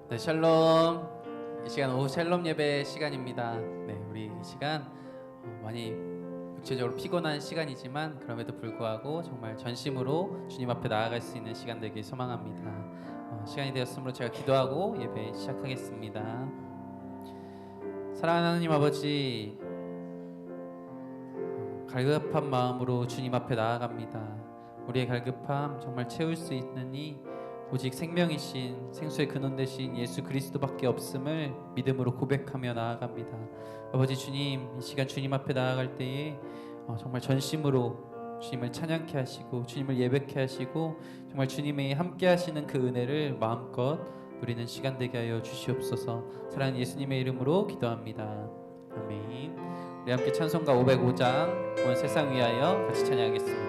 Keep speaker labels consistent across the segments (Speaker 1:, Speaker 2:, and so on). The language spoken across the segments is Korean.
Speaker 1: 네, 샬롬. 이 시간 오후 샬롬 예배 시간입니다. 네, 우리 이 시간 많이 육체적으로 피곤한 시간이지만 그럼에도 불구하고 정말 전심으로 주님 앞에 나아갈 수 있는 시간 되길 소망합니다. 시간이 되었으므로 제가 기도하고 예배 시작하겠습니다. 사랑하는 하나님 아버지, 갈급한 마음으로 주님 앞에 나아갑니다. 우리의 갈급함 정말 채울 수 있느니 오직 생명이신 생수의 근원 되신 예수 그리스도밖에 없음을 믿음으로 고백하며 나아갑니다. 아버지 주님, 이 시간 주님 앞에 나아갈 때에 정말 전심으로 주님을 찬양케 하시고 주님을 예배케 하시고 정말 주님의 함께 하시는 그 은혜를 마음껏 누리는 시간 되게 하여 주시옵소서. 사랑하는 예수님의 이름으로 기도합니다. 아멘. 우리 함께 찬송가 505장 온 세상 위하여 같이 찬양하겠습니다.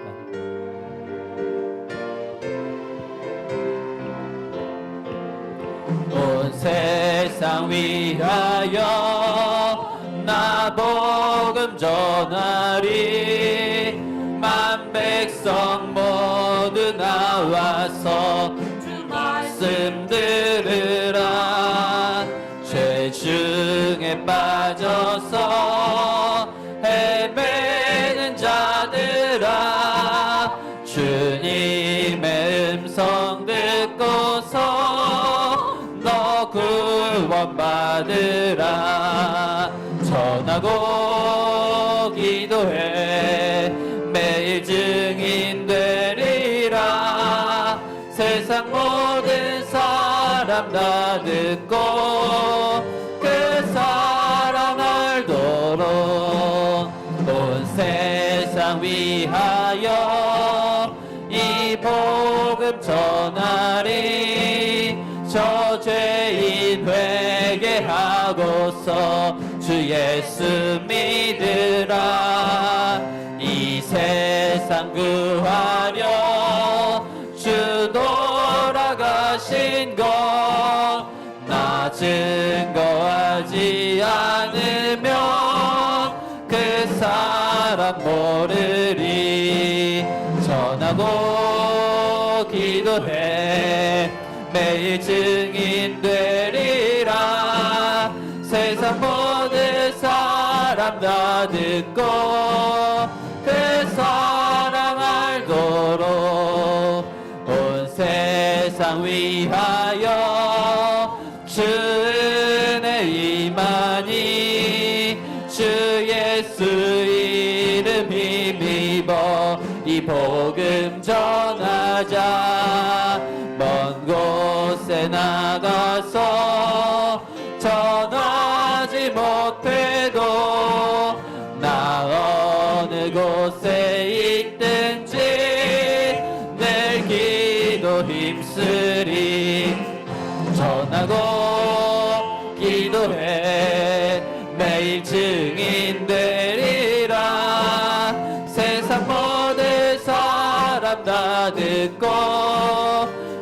Speaker 1: 온 세상 위하여 나 복음 전하리. 만 백성 모두 나와서 주 말씀 들으라. 죄 중에 빠져서 헤매는 자들아, 주님의 음성 듣고서 너 구원받으라. 전하고 기도해 매일 증인 되리라. 세상 모든 사람 다 듣고 그 사랑 알도록 온 세상 위하여 이 복음 전하리. 저 죄인 회개하고서 주 예수 믿으라. 이 세상 구하려 주 돌아가신 것 나 증거하지 않으면 그 사람 모르리. 전하고 기도해 매일 증인 되리라. 세상 모든 사람 다 듣고 그 사랑 알도록 온 세상 위하여 주 은혜 임하니. 주 예수 이름 힘입어 이 복음 전하자. 먼 곳에 나가서 전하지 못해도 나 어느 곳에 있든지 늘 기도 힘쓰리. 전하고 기도해 매일 증인 되리라. 세상 모든 사람 다 듣고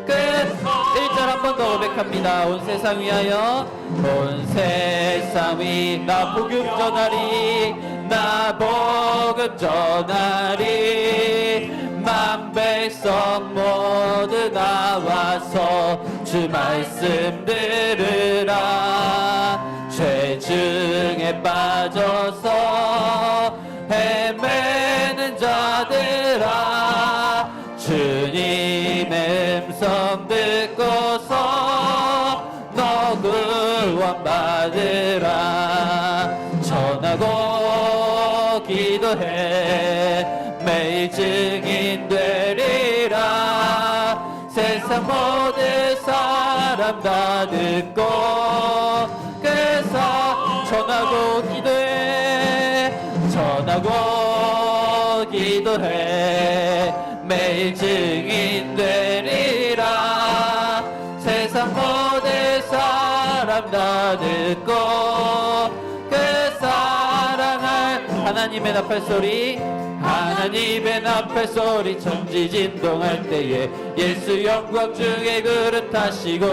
Speaker 1: 1절 한 번 더 고백합니다. 온 세상 위하여 온 세상 위 나 복음 전하리. 나 복음 전하리. 만 백성 모두 나와서 주 말씀 들으라. 죄 중에 빠져서 헤매는 자들아, 주님의 음성 듣고서 너 구원받으라. 전하고 기도해 매일 증인 되리라. 세상 모든 사람 다 듣고 그래서 전하고 기도해. 전하고 기도해 매일 증인 되리라. 세상 모든 사람 다 듣고 그 사랑할 하나님의 나팔 소리. 하나님의 나팔 소리 천지진동할 때에 예수 영광 중에 그릇하시고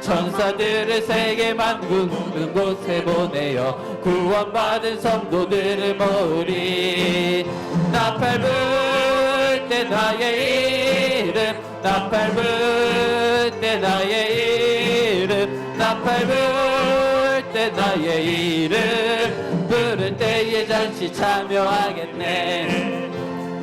Speaker 1: 천사들을 세계 만국 모든 곳에 보내어 구원받은 성도들을 모으리. 나팔 불 때 나의 이름, 나팔 불 때 나의 밟을 때 나의 이름 부를 때에 잔치 참여하겠네.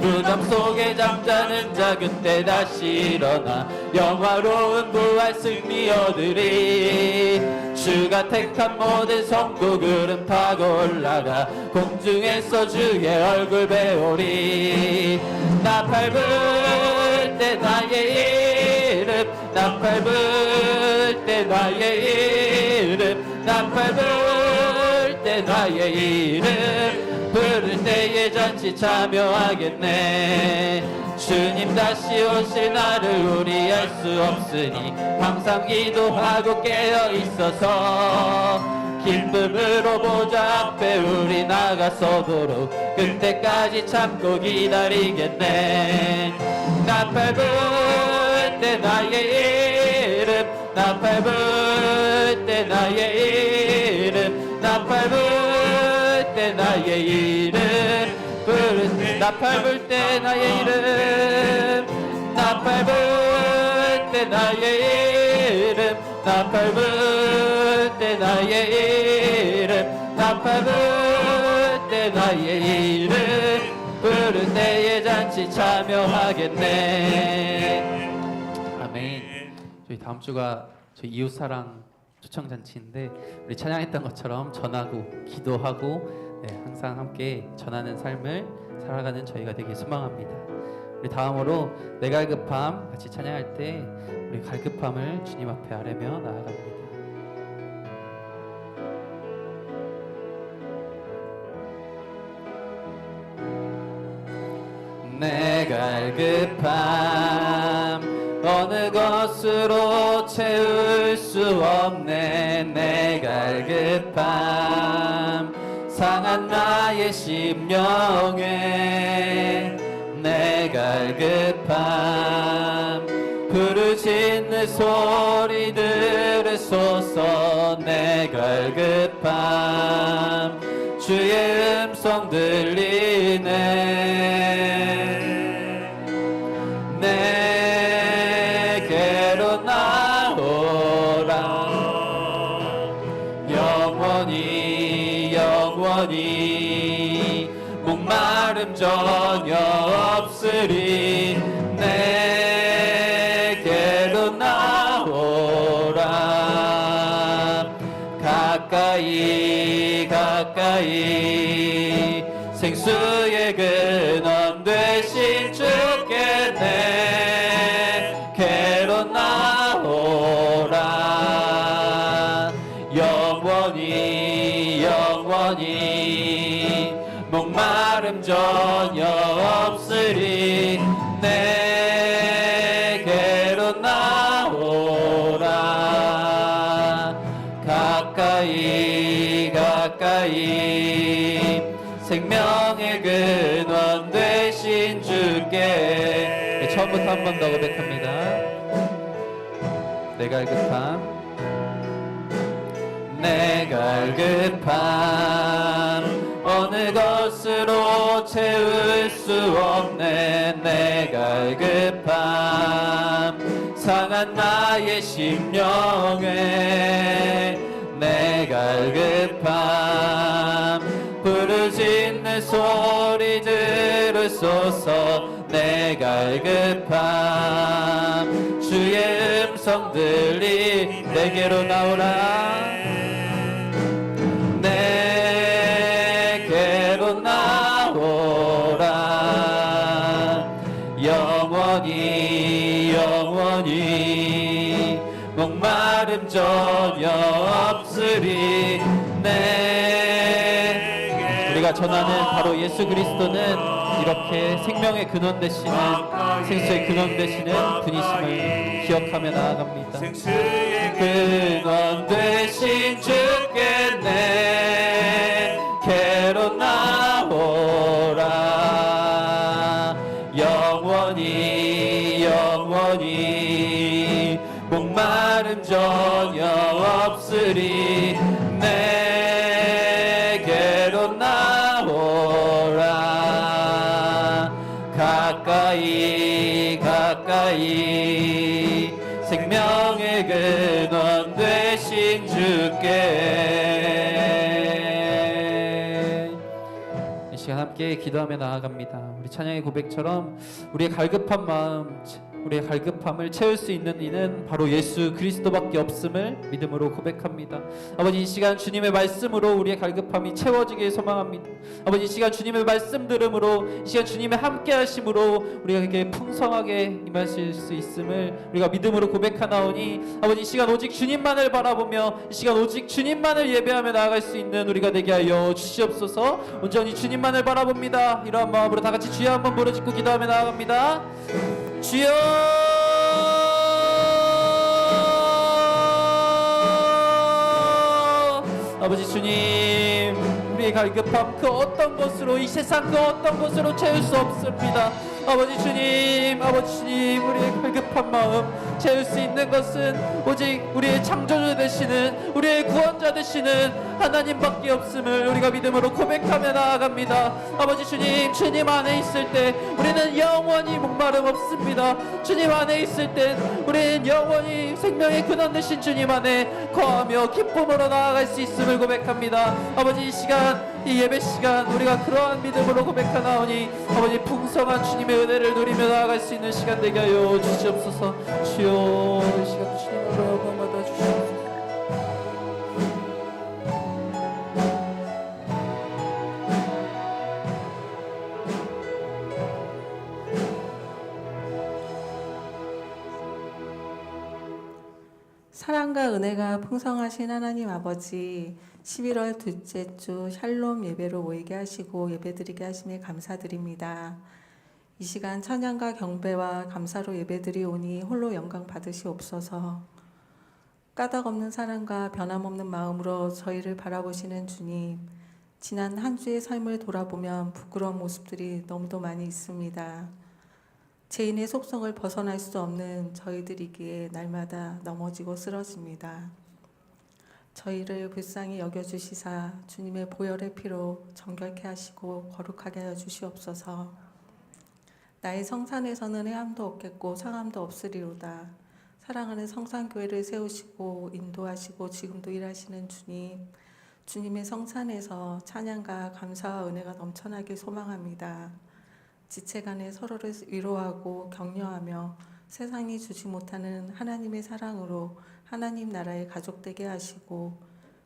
Speaker 1: 무덤 속에 잠자는 자 그때 다시 일어나 영화로운 부활 승리 얻으리. 주가 택한 모든 성도들은 타고 올라가 공중에서 주의 얼굴 배우리. 나 밟을 때 나의 이름 나 밟을 때 나의 이름 나 밟을 때 나의 이름 부를 때에 잔치 참여하겠네. 주님 다시 오실 날을 우리 알 수 없으니 항상 기도하고 깨어 있어서 기쁨으로 보좌 앞에 우리 나가서도록 그때까지 참고 기다리겠네. 나 밟을 때 나의 이름 나 밟을 때 나의 이름 나 밟을 때 나의 이름 부를 때 나 밟을 때 나의 이름 나 밟을 때 나의 이름 나 밟을 때 나의 이름 나 밟을 때 나의 이름 부를 때에 잔치 참여하겠네. 아멘. 저희 다음 주가 저희 이웃사랑 초청잔치인데 우리 찬양했던 것처럼 전하고 기도하고 항상 함께 전하는 삶을 살아가는 저희가 되길 소망합니다. 우리 다음으로 내 갈급함 같이 찬양할 때 우리 갈급함을 주님 앞에 아뢰며 나아갑니다. 내 갈급함 어느 것으로 채울 수 없네. 내 갈급함 상한 나의 심령에 내 갈급함 부르짖는 소리 들으소서. 내 갈급함 주의 음성 들리네. 내게로 나오라. 영원히 영원히 목마름 전혀 없으리. 내게로 나오라. 가까이 가까이 생수의 근원 되신 주께 내게로 나오라. 영원히 영원히 목마름 전혀 없으리. 내게로 나오라. 가까이 가까이 생명의 근원 되신 주께. 처음부터 한 번 더 고백합니다. 내 갈급함 내 갈급함 어느 것으로 채울 수 없네. 내 갈급함 상한 나의 심령에 내 갈급함 부르짖는 소리 들으소서. 내 갈급함 주의 음성 들리. 내게로 나오라. 내게로 나오라. 영원히 영원히 목마름 전혀 없으리. 우리가 전하는 바로 예수 그리스도는 이렇게 생명의 근원 되시는 생수의 근원 되시는 분이심을 기억하며 나아갑니다.
Speaker 2: 생수의
Speaker 1: 근원 되신 주께 내게로 나오라. 영원히 영원히 목마름 전혀 없으리. 내게로 나오라. 가까이 가까이 생명의 근원 되신 주 주께. 이 시간 함께 기도하며 나아갑니다. 우리 찬양의 고백처럼 우리의 갈급한 마음, 우리의 갈급함을 채울 수 있는 이는 바로 예수 그리스도밖에 없음을 믿음으로 고백합니다. 아버지, 이 시간 주님의 말씀으로 우리의 갈급함이 채워지길 소망합니다. 아버지, 이 시간 주님의 말씀 들음으로, 이 시간 주님의 함께 하심으로 우리에게 풍성하게 임하실 수 있음을 우리가 믿음으로 고백하나오니, 아버지, 이 시간 오직 주님만을 바라보며 이 시간 오직 주님만을 예배하며 나아갈 수 있는 우리가 되게 하여 주시옵소서. 온전히 주님만을 바라봅니다. 이러한 마음으로 다 같이 주여 한번 부르짖고 기도하며 나아갑니다. 주여, 아버지 주님, 우리의 갈급함 그 어떤 것으로, 이 세상 그 어떤 것으로 채울 수 없습니다. 아버지 주님, 우리의 갈급한 마음 채울 수 있는 것은 오직 우리의 창조주 되시는, 우리의 구원자 되시는 하나님밖에 없음을 우리가 믿음으로 고백하며 나아갑니다. 아버지 주님, 주님 안에 있을 때 우리는 영원히 목마름 없습니다. 주님 안에 있을 때 우리는 영원히 생명의 근원 되신 주님 안에 거하며 기쁨으로 나아갈 수 있음을 고백합니다. 아버지, 이 시간, 이 예배 시간 우리가 그러한 믿음으로 고백하나오니 아버지, 풍성한 주님의 은혜를 누리며 나아갈 수 있는 시간 되게 하여 주시옵소서. 주여, 이 시간 주님으로 영광받아 주시옵소서.
Speaker 2: 사랑과 은혜가 풍성하신 하나님 아버지, 11월 둘째 주 샬롬 예배로 모이게 하시고 예배드리게 하심에 감사드립니다. 이 시간 찬양과 경배와 감사로 예배드리오니 홀로 영광 받으시옵소서. 까닭없는 사랑과 변함없는 마음으로 저희를 바라보시는 주님, 지난 한 주의 삶을 돌아보면 부끄러운 모습들이 너무도 많이 있습니다. 죄인의 속성을 벗어날 수 없는 저희들이기에 날마다 넘어지고 쓰러집니다. 저희를 불쌍히 여겨주시사 주님의 보혈의 피로 정결케 하시고 거룩하게 하여 주시옵소서. 나의 성산에서는 해함도 없겠고 상함도 없으리로다. 사랑하는 성산교회를 세우시고 인도하시고 지금도 일하시는 주님, 주님의 성산에서 찬양과 감사와 은혜가 넘쳐나길 소망합니다. 지체간에 서로를 위로하고 격려하며 세상이 주지 못하는 하나님의 사랑으로 하나님 나라의 가족 되게 하시고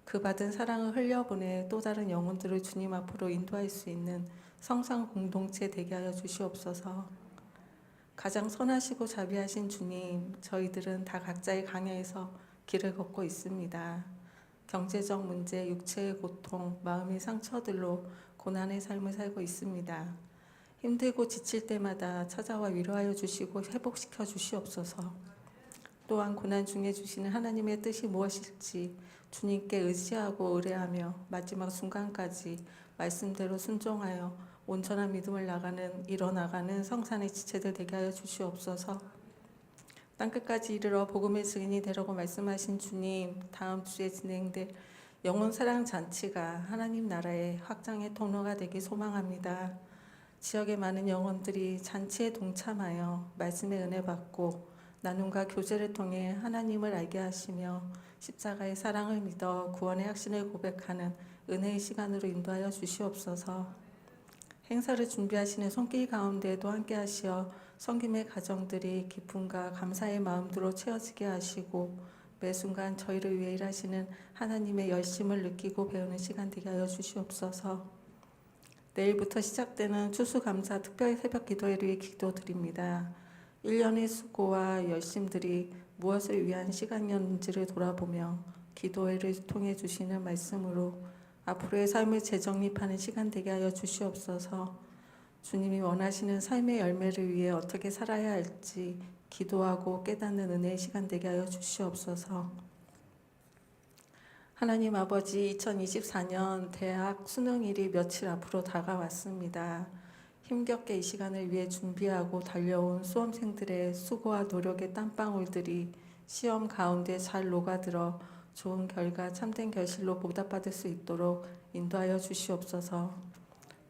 Speaker 2: 그 받은 사랑을 흘려보내 또 다른 영혼들을 주님 앞으로 인도할 수 있는 성상 공동체 되게 하여 주시옵소서. 가장 선하시고 자비하신 주님, 저희들은 다 각자의 강야에서 길을 걷고 있습니다. 경제적 문제, 육체의 고통, 마음의 상처들로 고난의 삶을 살고 있습니다. 힘들고 지칠 때마다 찾아와 위로하여 주시고 회복시켜 주시옵소서. 또한 고난 중에 주시는 하나님의 뜻이 무엇일지 주님께 의지하고 의뢰하며 마지막 순간까지 말씀대로 순종하여 온전한 믿음을 이뤄나가는 성산의 지체들 되게 하여 주시옵소서. 땅끝까지 이르러 복음의 증인이 되라고 말씀하신 주님, 다음 주에 진행될 영혼 사랑 잔치가 하나님 나라의 확장의 통로가 되길 소망합니다. 지역의 많은 영혼들이 잔치에 동참하여 말씀의 은혜 받고 나눔과 교제를 통해 하나님을 알게 하시며 십자가의 사랑을 믿어 구원의 확신을 고백하는 은혜의 시간으로 인도하여 주시옵소서. 행사를 준비하시는 손길 가운데에도 함께 하시어 섬김의 가정들이 기쁨과 감사의 마음으로 채워지게 하시고 매 순간 저희를 위해 일하시는 하나님의 열심을 느끼고 배우는 시간 되게 하여 주시옵소서. 내일부터 시작되는 추수감사 특별 새벽 기도회를 위해 기도드립니다. 1년의 수고와 열심들이 무엇을 위한 시간이었는지를 돌아보며 기도회를 통해 주시는 말씀으로 앞으로의 삶을 재정립하는 시간 되게 하여 주시옵소서. 주님이 원하시는 삶의 열매를 위해 어떻게 살아야 할지 기도하고 깨닫는 은혜의 시간 되게 하여 주시옵소서. 하나님 아버지, 2024년 대학 수능일이 며칠 앞으로 다가왔습니다. 힘겹게 이 시간을 위해 준비하고 달려온 수험생들의 수고와 노력의 땀방울들이 시험 가운데 잘 녹아들어 좋은 결과, 참된 결실로 보답받을 수 있도록 인도하여 주시옵소서.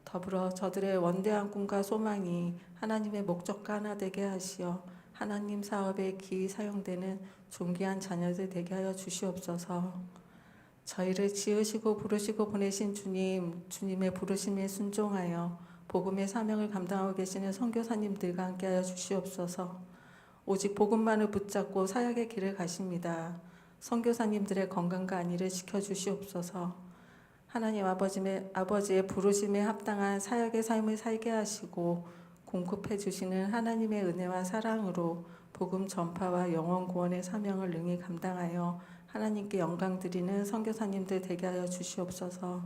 Speaker 2: 더불어 저들의 원대한 꿈과 소망이 하나님의 목적과 하나 되게 하시어 하나님 사업에 기히 사용되는 존귀한 자녀들 되게 하여 주시옵소서. 저희를 지으시고 부르시고 보내신 주님의 부르심에 순종하여 복음의 사명을 감당하고 계시는 선교사님들과 함께하여 주시옵소서. 오직 복음만을 붙잡고 사역의 길을 가십니다. 선교사님들의 건강과 안위를 지켜주시옵소서. 하나님 아버지의 부르심에 합당한 사역의 삶을 살게 하시고 공급해 주시는 하나님의 은혜와 사랑으로 복음 전파와 영혼 구원의 사명을 능히 감당하여 하나님께 영광 드리는 선교사님들 되게 하여 주시옵소서.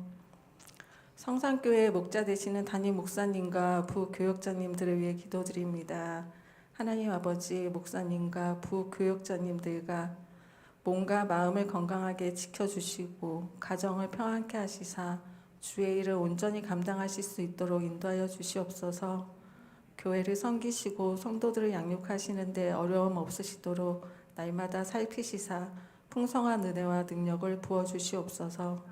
Speaker 2: 성산교회 목자 되시는 담임 목사님과 부교역자님들을 위해 기도드립니다. 하나님 아버지, 목사님과 부교역자님들과 몸과 마음을 건강하게 지켜주시고 가정을 평안케 하시사 주의 일을 온전히 감당하실 수 있도록 인도하여 주시옵소서. 교회를 섬기시고 성도들을 양육하시는데 어려움 없으시도록 날마다 살피시사 풍성한 은혜와 능력을 부어주시옵소서.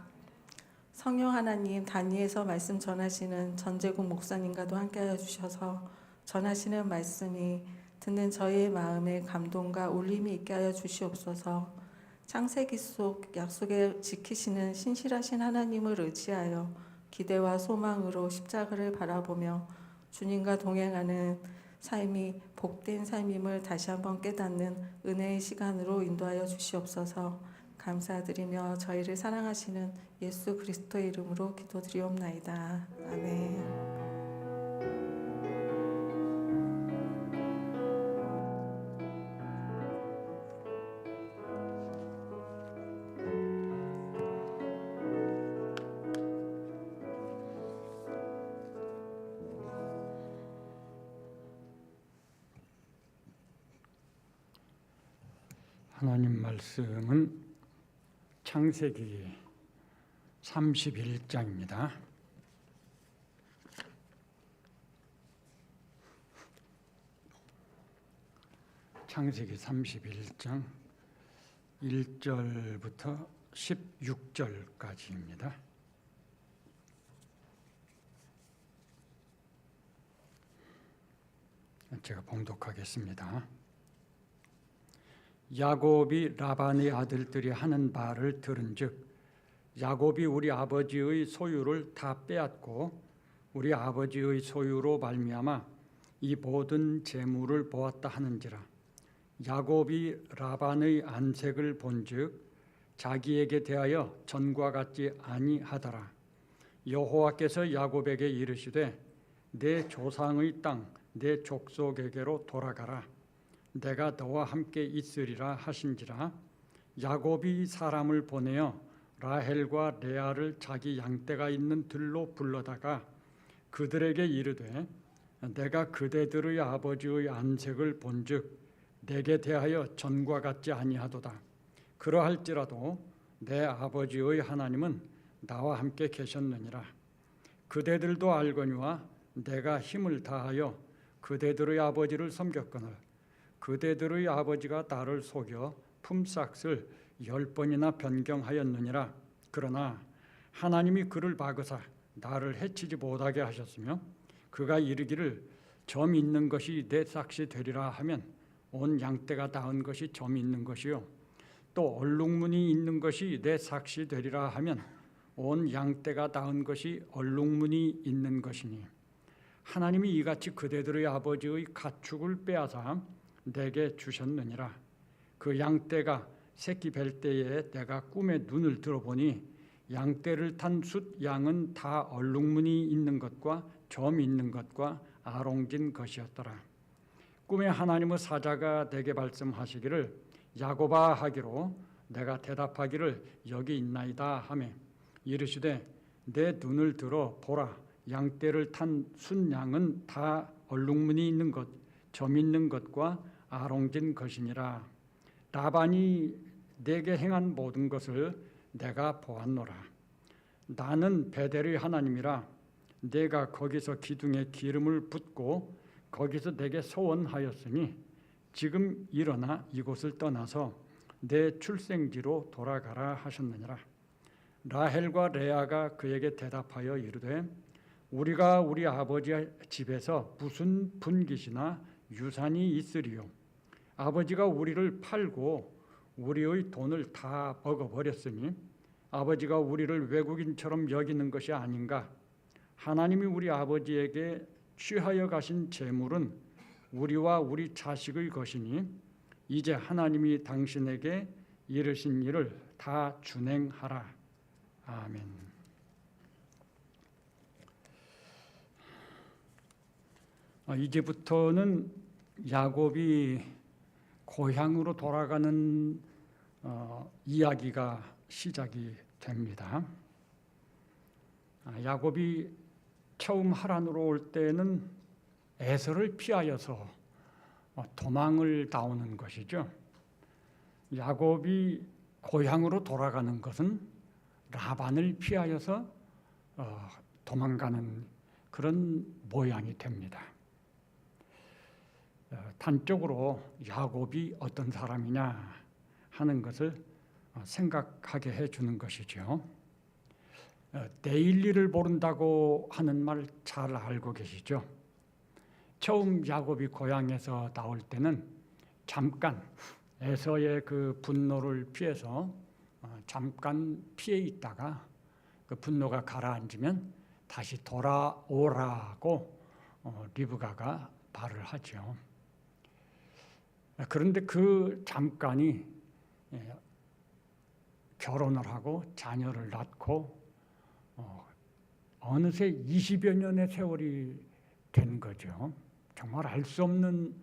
Speaker 2: 성령 하나님, 단위에서 말씀 전하시는 전재국 목사님과도 함께하여 주셔서 전하시는 말씀이 듣는 저희의 마음에 감동과 울림이 있게 하여 주시옵소서. 창세기 속 약속을 지키시는 신실하신 하나님을 의지하여 기대와 소망으로 십자가를 바라보며 주님과 동행하는 삶이 복된 삶임을 다시 한번 깨닫는 은혜의 시간으로 인도하여 주시옵소서. 감사드리며 저희를 사랑하시는 예수 그리스도의 이름으로 기도드리옵나이다. 아멘.
Speaker 3: 하나님 말씀은 창세기 31장입니다. 창세기 31장 1절부터 16절까지입니다. 제가 봉독하겠습니다. 야곱이 라반의 아들들이 하는 말을 들은즉 야곱이 우리 아버지의 소유를 다 빼앗고 우리 아버지의 소유로 말미암아 이 모든 재물을 보았다 하는지라. 야곱이 라반의 안색을 본즉 자기에게 대하여 전과 같지 아니하더라. 여호와께서 야곱에게 이르시되 내 조상의 땅 내 족속에게로 돌아가라. 내가 너와 함께 있으리라 하신지라. 야곱이 사람을 보내어 라헬과 레아를 자기 양떼가 있는 들로 불러다가 그들에게 이르되 내가 그대들의 아버지의 안색을 본즉 내게 대하여 전과 같지 아니하도다. 그러할지라도 내 아버지의 하나님은 나와 함께 계셨느니라. 그대들도 알거니와 내가 힘을 다하여 그대들의 아버지를 섬겼거늘 그대들의 아버지가 나를 속여 품삯을 10번이나 변경하였느니라. 그러나 하나님이 그를 막으사 나를 해치지 못하게 하셨으며 그가 이르기를 점 있는 것이 내 삭시 되리라 하면 온 양떼가 낳은 것이 점 있는 것이요 또 얼룩무늬 있는 것이 내 삭시 되리라 하면 온 양떼가 낳은 것이 얼룩무늬 있는 것이니 하나님이 이같이 그대들의 아버지의 가축을 빼앗아 내게 주셨느니라. 그 양떼가 새끼 뵐 때에 내가 꿈에 눈을 들어보니 양떼를 탄 숫 양은 다 얼룩무늬 있는 것과 점 있는 것과 아롱진 것이었더라. 꿈에 하나님의 사자가 내게 말씀하시기를 야곱아 하기로 내가 대답하기를 여기 있나이다 하매 이르시되 내 눈을 들어 보라. 양떼를 탄 순양은 다 얼룩무늬 있는 것, 점 있는 것과 아롱진 것이니라. 라반이 내게 행한 모든 것을 내가 보았노라. 나는 베델의 하나님이라. 내가 거기서 기둥에 기름을 붓고 거기서 내게 소원하였으니 지금 일어나 이곳을 떠나서 내 출생지로 돌아가라 하셨느니라. 라헬과 레아가 그에게 대답하여 이르되 우리가 우리 아버지 집에서 무슨 분깃이나 유산이 있으리요. 아버지가 우리를 팔고 우리의 돈을 다 먹어버렸으니 아버지가 우리를 외국인처럼 여기는 것이 아닌가? 하나님이 우리 아버지에게 취하여 가신 재물은 우리와 우리 자식의 것이니 이제 하나님이 당신에게 이르신 일을 다 준행하라. 아멘. 이제부터는 야곱이 고향으로 돌아가는 이야기가 시작이 됩니다. 야곱이 처음 하란으로 올 때는 에서를 피하여서 도망을 나오는 것이죠. 야곱이 고향으로 돌아가는 것은 라반을 피하여서 도망가는 그런 모양이 됩니다. 단적으로 야곱이 어떤 사람이냐 하는 것을 생각하게 해주는 것이죠. 내일 일을 모른다고 하는 말 잘 알고 계시죠? 처음 야곱이 고향에서 나올 때는 잠깐 에서의 그 분노를 피해서 잠깐 피해 있다가 그 분노가 가라앉으면 다시 돌아오라고 리브가가 말을 하죠. 그런데 그 잠깐이 결혼을 하고 자녀를 낳고 어느새 20여 년의 세월이 된 거죠. 정말 알 수 없는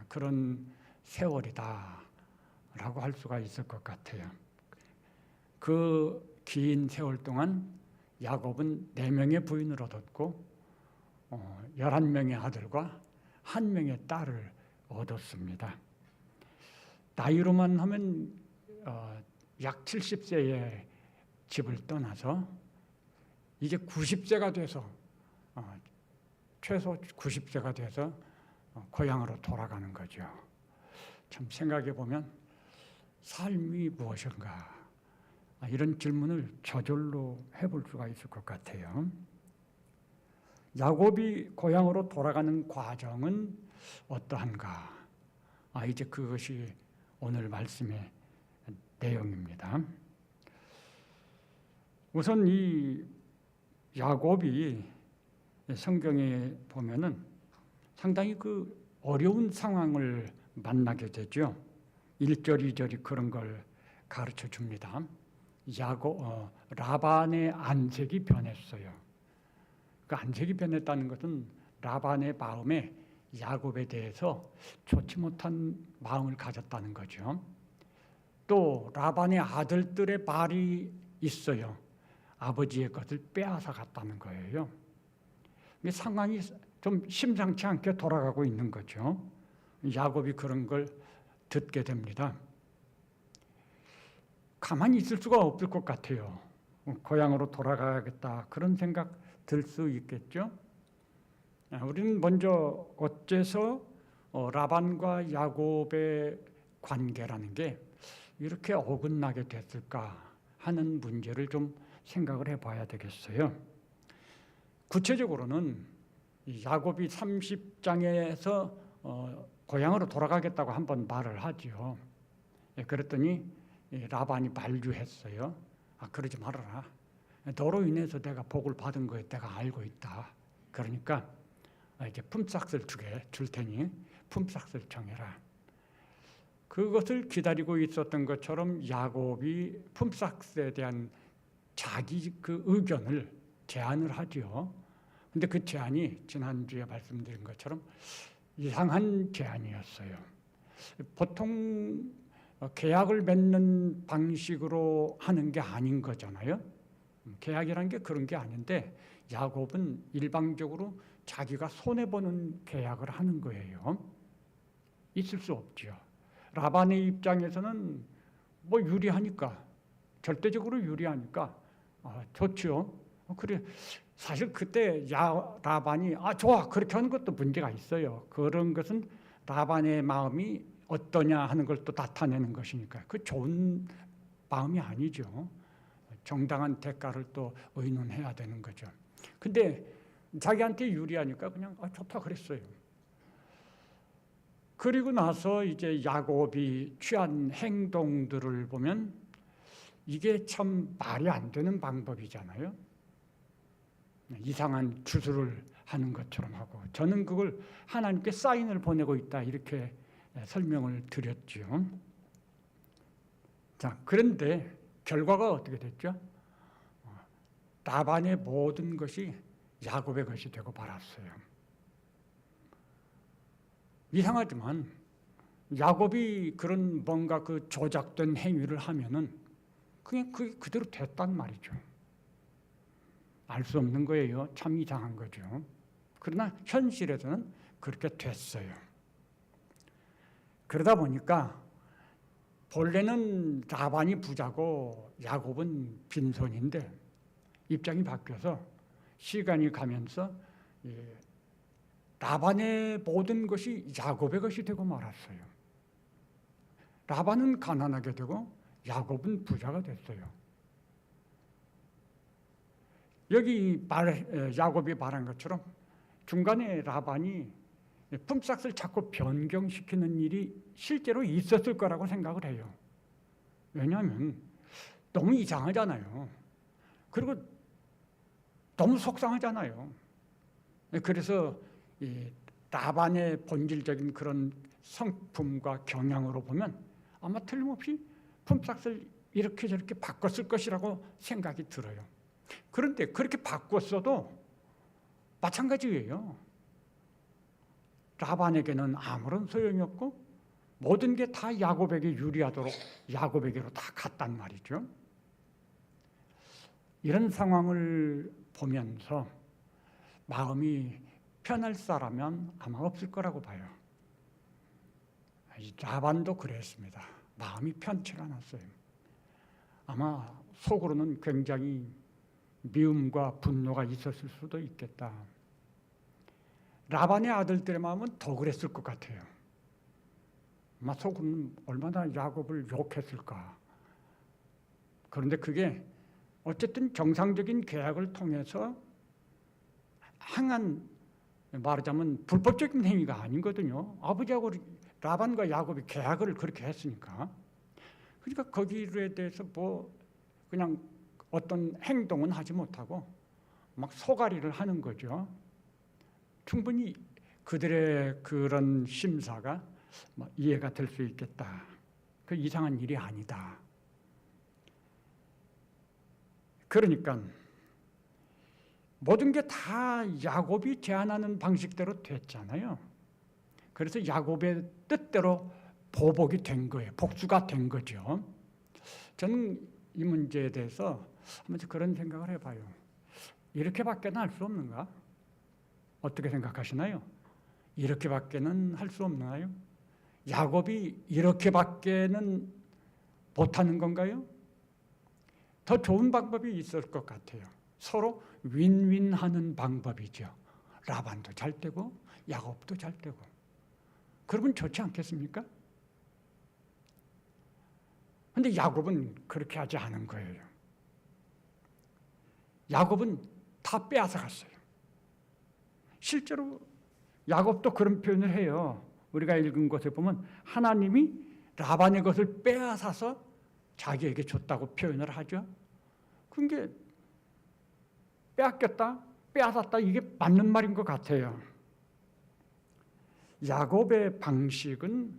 Speaker 3: 그런 세월이다라고 할 수가 있을 것 같아요. 그 긴 세월 동안 야곱은 4명의 부인을 얻었고 11명의 아들과 1명의 딸을 얻었습니다. 나이로만 하면 약 70세에 집을 떠나서 이제 90세가 돼서 최소 90세가 돼서 고향으로 돌아가는 거죠. 참 생각해 보면 삶이 무엇인가 이런 질문을 저절로 해볼 수가 있을 것 같아요. 야곱이 고향으로 돌아가는 과정은 어떠한가? 이제 그것이 오늘 말씀의 내용입니다. 우선 이 야곱이 성경에 보면은 상당히 그 어려운 상황을 만나게 되죠. 1절, 2절이 그런 걸 가르쳐 줍니다. 라반의 안색이 변했어요. 그 안색이 변했다는 것은 라반의 마음에 야곱에 대해서 좋지 못한 마음을 가졌다는 거죠. 또 라반의 아들들의 말이 있어요. 아버지의 것을 빼앗아 갔다는 거예요. 상황이 좀 심상치 않게 돌아가고 있는 거죠. 야곱이 그런 걸 듣게 됩니다. 가만히 있을 수가 없을 것 같아요. 고향으로 돌아가야겠다 그런 생각 들 수 있겠죠. 우리는 먼저 어째서 라반과 야곱의 관계라는 게 이렇게 어긋나게 됐을까 하는 문제를 좀 생각을 해봐야 되겠어요. 구체적으로는 야곱이 30장에서 고향으로 돌아가겠다고 한번 말을 하죠. 그랬더니 라반이 만류했어요. 그러지 말아라. 너로 인해서 내가 복을 받은 거에 내가 알고 있다. 그러니까 이제 품삯을 줄 테니 품삯을 정해라. 그것을 기다리고 있었던 것처럼 야곱이 품삯에 대한 자기 그 의견을 제안을 하죠. 근데 그 제안이 지난주에 말씀드린 것처럼 이상한 제안이었어요. 보통 계약을 맺는 방식으로 하는 게 아닌 거잖아요. 계약이라는 게 그런 게 아닌데 야곱은 일방적으로 자기가 손해보는 계약을 하는 거예요. 있을 수 없죠. 라반의 입장에서는 뭐 유리하니까, 절대적으로 유리하니까 좋죠. 그래 사실 그때 라반이 좋아 그렇게 하는 것도 문제가 있어요. 그런 것은 라반의 마음이 어떠냐 하는 걸 또 나타내는 것이니까 그 좋은 마음이 아니죠. 정당한 대가를 또 의논해야 되는 거죠. 근데 자기한테 유리하니까 그냥 좋다 그랬어요. 그리고 나서 이제 야곱이 취한 행동들을 보면 이게 참 말이 안 되는 방법이잖아요. 이상한 주술을 하는 것처럼 하고, 저는 그걸 하나님께 사인을 보내고 있다 이렇게 설명을 드렸죠. 자, 그런데 결과가 어떻게 됐죠? 라반의 모든 것이 야곱의 것이 되고 말았어요. 이상하지만 야곱이 그런 뭔가 그 조작된 행위를 하면은 그냥 그게 그대로 됐단 말이죠. 알 수 없는 거예요. 참 이상한 거죠. 그러나 현실에서는 그렇게 됐어요. 그러다 보니까 본래는 라반이 부자고 야곱은 빈손인데 입장이 바뀌어서 시간이 가면서 라반의 모든 것이 야곱의 것이 되고 말았어요. 라반은 가난하게 되고 야곱은 부자가 됐어요. 여기 야곱이 말한 것처럼 중간에 라반이 품삯을 자꾸 변경시키는 일이 실제로 있었을 거라고 생각을 해요. 왜냐하면 너무 이상하잖아요. 그리고 너무 속상하잖아요. 그래서 이 라반의 본질적인 그런 성품과 경향으로 보면 아마 틀림없이 품삯을 이렇게 저렇게 바꿨을 것이라고 생각이 들어요. 그런데 그렇게 바꿨어도 마찬가지예요. 라반에게는 아무런 소용이 없고 모든 게 다 야곱에게 유리하도록 야곱에게로 다 갔단 말이죠. 이런 상황을 보면서 마음이 편할 사람은 아마 없을 거라고 봐요. 라반도 그랬습니다. 마음이 편치 않았어요. 아마 속으로는 굉장히 미움과 분노가 있었을 수도 있겠다. 라반의 아들들의 마음은 더 그랬을 것 같아요. 아마 속으로는 얼마나 야곱을 욕했을까. 그런데 그게 어쨌든 정상적인 계약을 통해서 행한, 말하자면 불법적인 행위가 아니거든요. 아버지하고 라반과 야곱이 계약을 그렇게 했으니까. 그러니까 거기에 대해서 뭐 그냥 어떤 행동은 하지 못하고 막 소가리를 하는 거죠. 충분히 그들의 그런 심사가 이해가 될 수 있겠다. 그 이상한 일이 아니다. 그러니까 모든 게 다 야곱이 제안하는 방식대로 됐잖아요. 그래서 야곱의 뜻대로 보복이 된 거예요. 복수가 된 거죠. 저는 이 문제에 대해서 한번 그런 생각을 해봐요. 이렇게밖에는 할 수 없는가? 어떻게 생각하시나요? 이렇게밖에는 할 수 없나요? 야곱이 이렇게밖에는 못하는 건가요? 더 좋은 방법이 있을 것 같아요. 서로 윈윈하는 방법이죠. 라반도 잘 되고 야곱도 잘 되고. 그러면 좋지 않겠습니까? 그런데 야곱은 그렇게 하지 않은 거예요. 야곱은 다 빼앗아 갔어요. 실제로 야곱도 그런 표현을 해요. 우리가 읽은 것에 보면 하나님이 라반의 것을 빼앗아서 자기에게 줬다고 표현을 하죠. 그게 빼앗겼다, 빼앗았다 이게 맞는 말인 것 같아요. 야곱의 방식은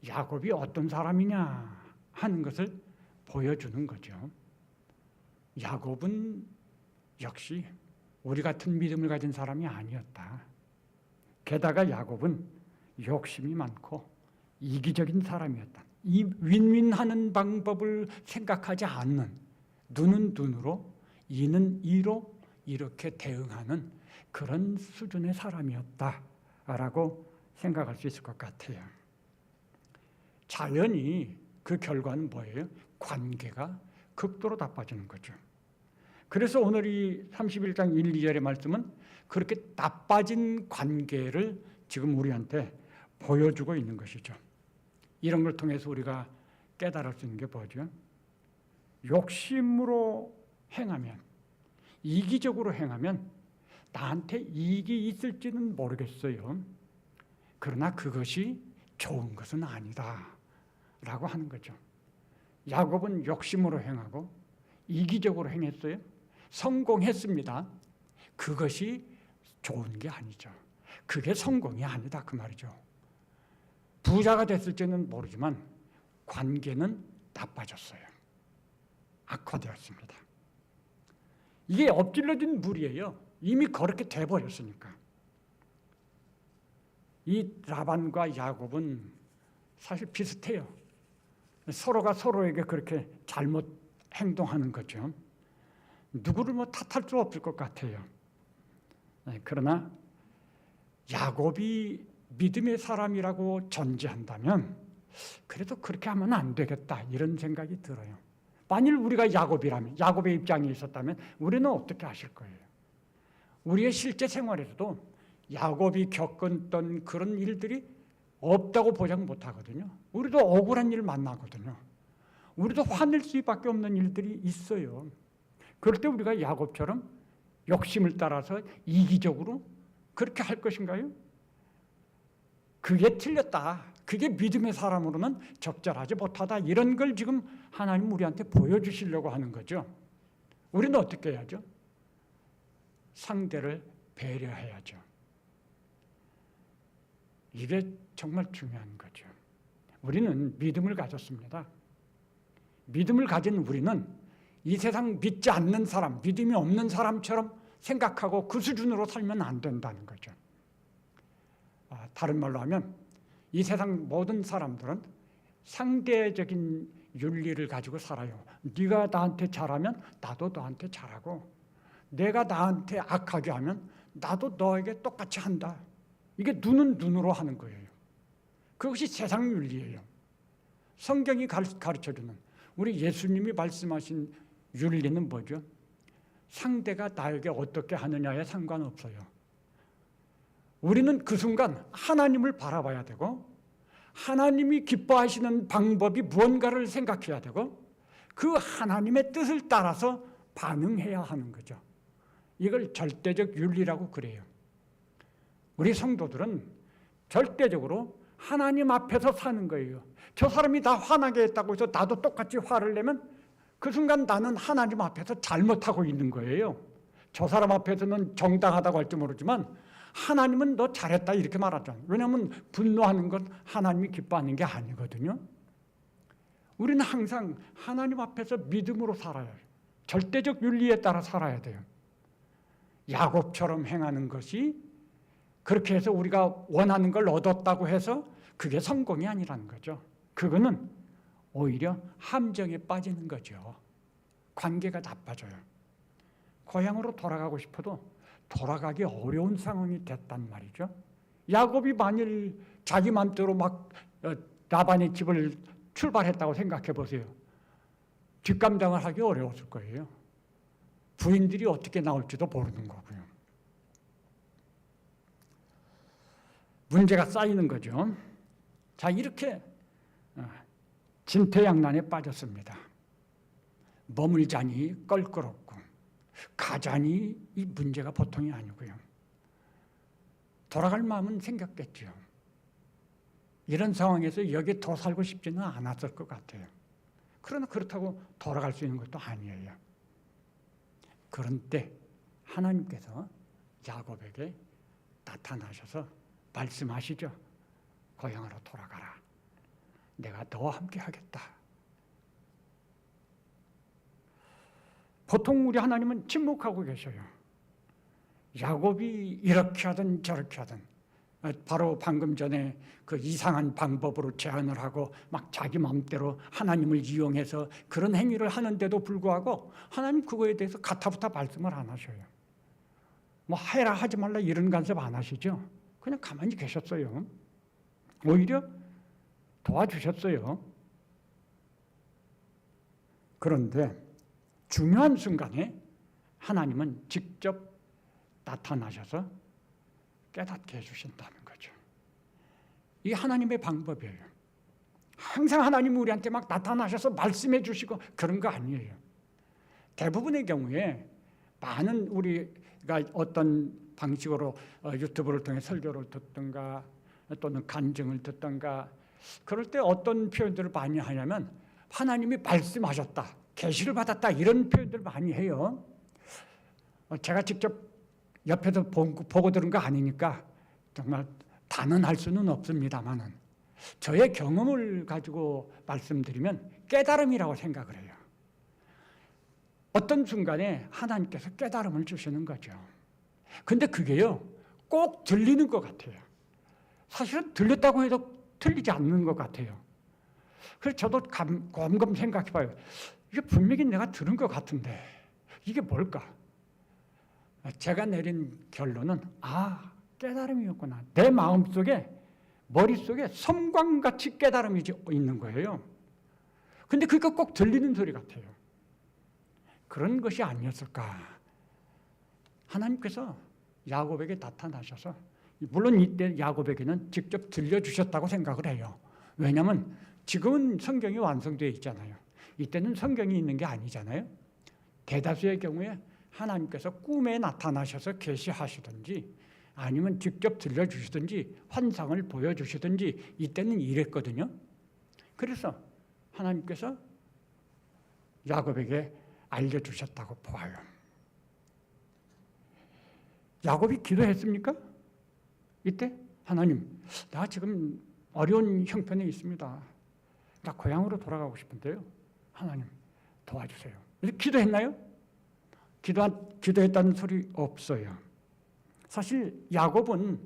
Speaker 3: 야곱이 어떤 사람이냐 하는 것을 보여주는 거죠. 야곱은 역시 우리 같은 믿음을 가진 사람이 아니었다. 게다가 야곱은 욕심이 많고 이기적인 사람이었다. 이 윈윈하는 방법을 생각하지 않는, 눈은 눈으로 이는 이로 이렇게 대응하는 그런 수준의 사람이었다라고 생각할 수 있을 것 같아요. 자연히 그 결과는 뭐예요? 관계가 극도로 나빠지는 거죠. 그래서 오늘 이 31장 1, 2절의 말씀은 그렇게 나빠진 관계를 지금 우리한테 보여주고 있는 것이죠. 이런 걸 통해서 우리가 깨달을 수 있는 게 뭐죠? 욕심으로 행하면, 이기적으로 행하면 나한테 이익이 있을지는 모르겠어요. 그러나 그것이 좋은 것은 아니다 라고 하는 거죠. 야곱은 욕심으로 행하고 이기적으로 행했어요. 성공했습니다. 그것이 좋은 게 아니죠. 그게 성공이 아니다 그 말이죠. 부자가 됐을지는 모르지만 관계는 나빠졌어요. 악화되었습니다. 이게 엎질러진 물이에요. 이미 그렇게 돼버렸으니까. 이 라반과 야곱은 사실 비슷해요. 서로가 서로에게 그렇게 잘못 행동하는 거죠. 누구를 뭐 탓할 수 없을 것 같아요. 그러나 야곱이 믿음의 사람이라고 전제한다면 그래도 그렇게 하면 안 되겠다 이런 생각이 들어요. 만일 우리가 야곱이라면, 야곱의 입장에 있었다면 우리는 어떻게 하실 거예요? 우리의 실제 생활에서도 야곱이 겪었던 그런 일들이 없다고 보장 못하거든요. 우리도 억울한 일 만나거든요. 우리도 화낼 수밖에 없는 일들이 있어요. 그럴 때 우리가 야곱처럼 욕심을 따라서 이기적으로 그렇게 할 것인가요? 그게 틀렸다. 그게 믿음의 사람으로는 적절하지 못하다. 이런 걸 지금 하나님 우리한테 보여주시려고 하는 거죠. 우리는 어떻게 해야죠? 상대를 배려해야죠. 이게 정말 중요한 거죠. 우리는 믿음을 가졌습니다. 믿음을 가진 우리는 이 세상 믿지 않는 사람, 믿음이 없는 사람처럼 생각하고 그 수준으로 살면 안 된다는 거죠. 다른 말로 하면 이 세상 모든 사람들은 상대적인 윤리를 가지고 살아요. 네가 나한테 잘하면 나도 너한테 잘하고, 내가 나한테 악하게 하면 나도 너에게 똑같이 한다. 이게 눈은 눈으로 하는 거예요. 그것이 세상 윤리예요. 성경이 가르쳐주는, 우리 예수님이 말씀하신 윤리는 뭐죠? 상대가 나에게 어떻게 하느냐에 상관없어요. 우리는 그 순간 하나님을 바라봐야 되고, 하나님이 기뻐하시는 방법이 무언가를 생각해야 되고, 그 하나님의 뜻을 따라서 반응해야 하는 거죠. 이걸 절대적 윤리라고 그래요. 우리 성도들은 절대적으로 하나님 앞에서 사는 거예요. 저 사람이 나 화나게 했다고 해서 나도 똑같이 화를 내면 그 순간 나는 하나님 앞에서 잘못하고 있는 거예요. 저 사람 앞에서는 정당하다고 할지 모르지만 하나님은 너 잘했다 이렇게 말하잖아요. 왜냐하면 분노하는 건 하나님이 기뻐하는 게 아니거든요. 우리는 항상 하나님 앞에서 믿음으로 살아야 해요. 절대적 윤리에 따라 살아야 돼요. 야곱처럼 행하는 것이, 그렇게 해서 우리가 원하는 걸 얻었다고 해서 그게 성공이 아니라는 거죠. 그거는 오히려 함정에 빠지는 거죠. 관계가 나빠져요. 고향으로 돌아가고 싶어도 돌아가기 어려운 상황이 됐단 말이죠. 야곱이 만일 자기 맘대로 막 라반의 집을 출발했다고 생각해 보세요. 뒷감당을 하기 어려웠을 거예요. 부인들이 어떻게 나올지도 모르는 거고요. 문제가 쌓이는 거죠. 자, 이렇게 진퇴양난에 빠졌습니다. 머물자니 껄끄럽고 가자니 이 문제가 보통이 아니고요. 돌아갈 마음은 생겼겠죠. 이런 상황에서 여기 더 살고 싶지는 않았을 것 같아요. 그러나 그렇다고 돌아갈 수 있는 것도 아니에요. 그런데 하나님께서 야곱에게 나타나셔서 말씀하시죠. 고향으로 돌아가라. 내가 너와 함께 하겠다. 보통 우리 하나님은 침묵하고 계셔요. 야곱이 이렇게 하든 저렇게 하든, 바로 방금 전에 그 이상한 방법으로 제안을 하고 막 자기 마음대로 하나님을 이용해서 그런 행위를 하는데도 불구하고 하나님 그거에 대해서 가타부타 말씀을 안 하셔요. 뭐 해라 하지 말라 이런 간섭 안 하시죠. 그냥 가만히 계셨어요. 오히려 도와주셨어요. 그런데 중요한 순간에 하나님은 직접 나타나셔서 깨닫게 해주신다는 거죠. 이게 하나님의 방법이에요. 항상 하나님이 우리한테 막 나타나셔서 말씀해 주시고 그런 거 아니에요. 대부분의 경우에 많은 우리가 어떤 방식으로 유튜브를 통해 설교를 듣든가 또는 간증을 듣든가 그럴 때 어떤 표현들을 많이 하냐면 하나님이 말씀하셨다, 계시를 받았다 이런 표현들 많이 해요. 제가 직접 옆에서 보고 들은 거 아니니까 정말 단언할 수는 없습니다만은 저의 경험을 가지고 말씀드리면 깨달음이라고 생각을 해요. 어떤 순간에 하나님께서 깨달음을 주시는 거죠. 근데 그게요, 꼭 들리는 것 같아요. 사실은 들렸다고 해도 틀리지 않는 것 같아요. 그래서 저도 곰곰 생각해봐요. 이게 분명히 내가 들은 것 같은데 이게 뭘까? 제가 내린 결론은 깨달음이었구나. 내 마음속에, 머릿속에 섬광같이 깨달음이 있는 거예요. 근데 그게 꼭 들리는 소리 같아요. 그런 것이 아니었을까? 하나님께서 야곱에게 나타나셔서, 물론 이때 야곱에게는 직접 들려주셨다고 생각을 해요. 왜냐하면 지금은 성경이 완성되어 있잖아요. 이때는 성경이 있는 게 아니잖아요. 대다수의 경우에 하나님께서 꿈에 나타나셔서 계시하시든지 아니면 직접 들려주시든지 환상을 보여주시든지 이때는 이랬거든요. 그래서 하나님께서 야곱에게 알려주셨다고 보아요. 야곱이 기도했습니까? 이때 하나님, 나 지금 어려운 형편에 있습니다. 나 고향으로 돌아가고 싶은데요. 하나님 도와주세요. 이렇게 기도했나요? 기도했다는 소리 없어요. 사실 야곱은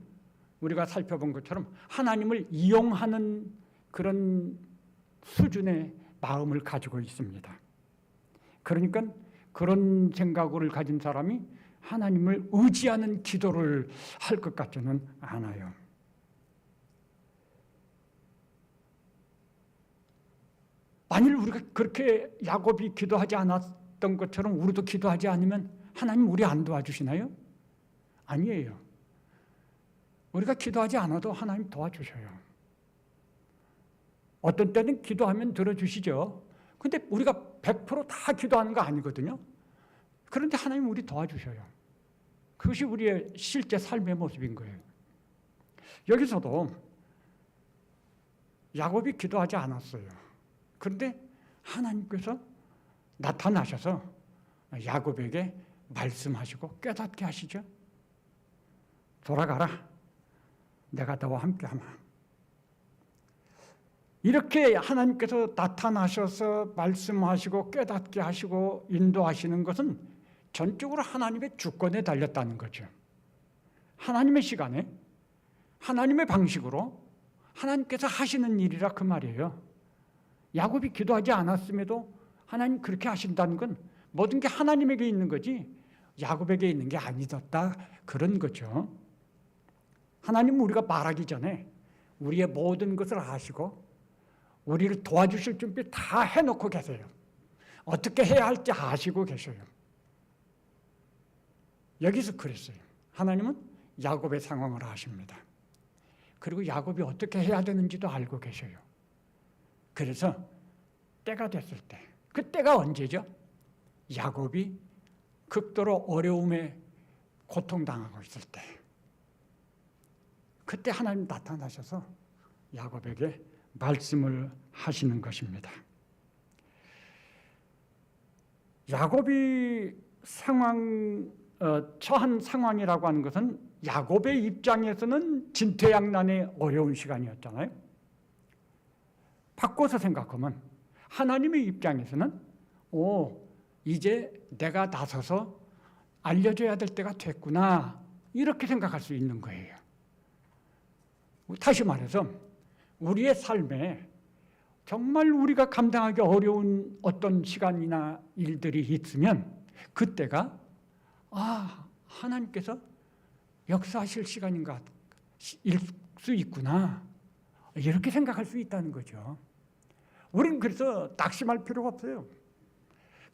Speaker 3: 우리가 살펴본 것처럼 하나님을 이용하는 그런 수준의 마음을 가지고 있습니다. 그러니까 그런 생각을 가진 사람이 하나님을 의지하는 기도를 할 것 같지는 않아요. 만일 우리가 그렇게 야곱이 기도하지 않았던 것처럼 우리도 기도하지 않으면 하나님 우리 안 도와주시나요? 아니에요. 우리가 기도하지 않아도 하나님 도와주셔요. 어떤 때는 기도하면 들어주시죠. 근데 우리가 100%다 기도하는 거 아니거든요. 그런데 하나님 우리 도와주셔요. 그것이 우리의 실제 삶의 모습인 거예요. 여기서도 야곱이 기도하지 않았어요. 그런데 하나님께서 나타나셔서 야곱에게 말씀하시고 깨닫게 하시죠. 돌아가라. 내가 너와 함께하마. 이렇게 하나님께서 나타나셔서 말씀하시고 깨닫게 하시고 인도하시는 것은 전적으로 하나님의 주권에 달렸다는 거죠. 하나님의 시간에 하나님의 방식으로 하나님께서 하시는 일이라 그 말이에요. 야곱이 기도하지 않았음에도 하나님 그렇게 하신다는 건 모든 게 하나님에게 있는 거지 야곱에게 있는 게 아니었다 그런 거죠. 하나님은 우리가 말하기 전에 우리의 모든 것을 아시고 우리를 도와주실 준비 다 해놓고 계세요. 어떻게 해야 할지 아시고 계셔요. 여기서 그랬어요. 하나님은 야곱의 상황을 아십니다. 그리고 야곱이 어떻게 해야 되는지도 알고 계셔요. 그래서 때가 됐을 때, 그 때가 언제죠? 야곱이 극도로 어려움에 고통당하고 있을 때, 그때 하나님 나타나셔서 야곱에게 말씀을 하시는 것입니다. 야곱이 처한 상황이라고 하는 것은 야곱의 입장에서는 진퇴양난의 어려운 시간이었잖아요. 바꿔서 생각하면 하나님의 입장에서는 이제 내가 나서서 알려줘야 될 때가 됐구나 이렇게 생각할 수 있는 거예요. 다시 말해서 우리의 삶에 정말 우리가 감당하기 어려운 어떤 시간이나 일들이 있으면 그때가 하나님께서 역사하실 시간인가 일 수 있구나 이렇게 생각할 수 있다는 거죠. 우리는 그래서 낙심할 필요가 없어요.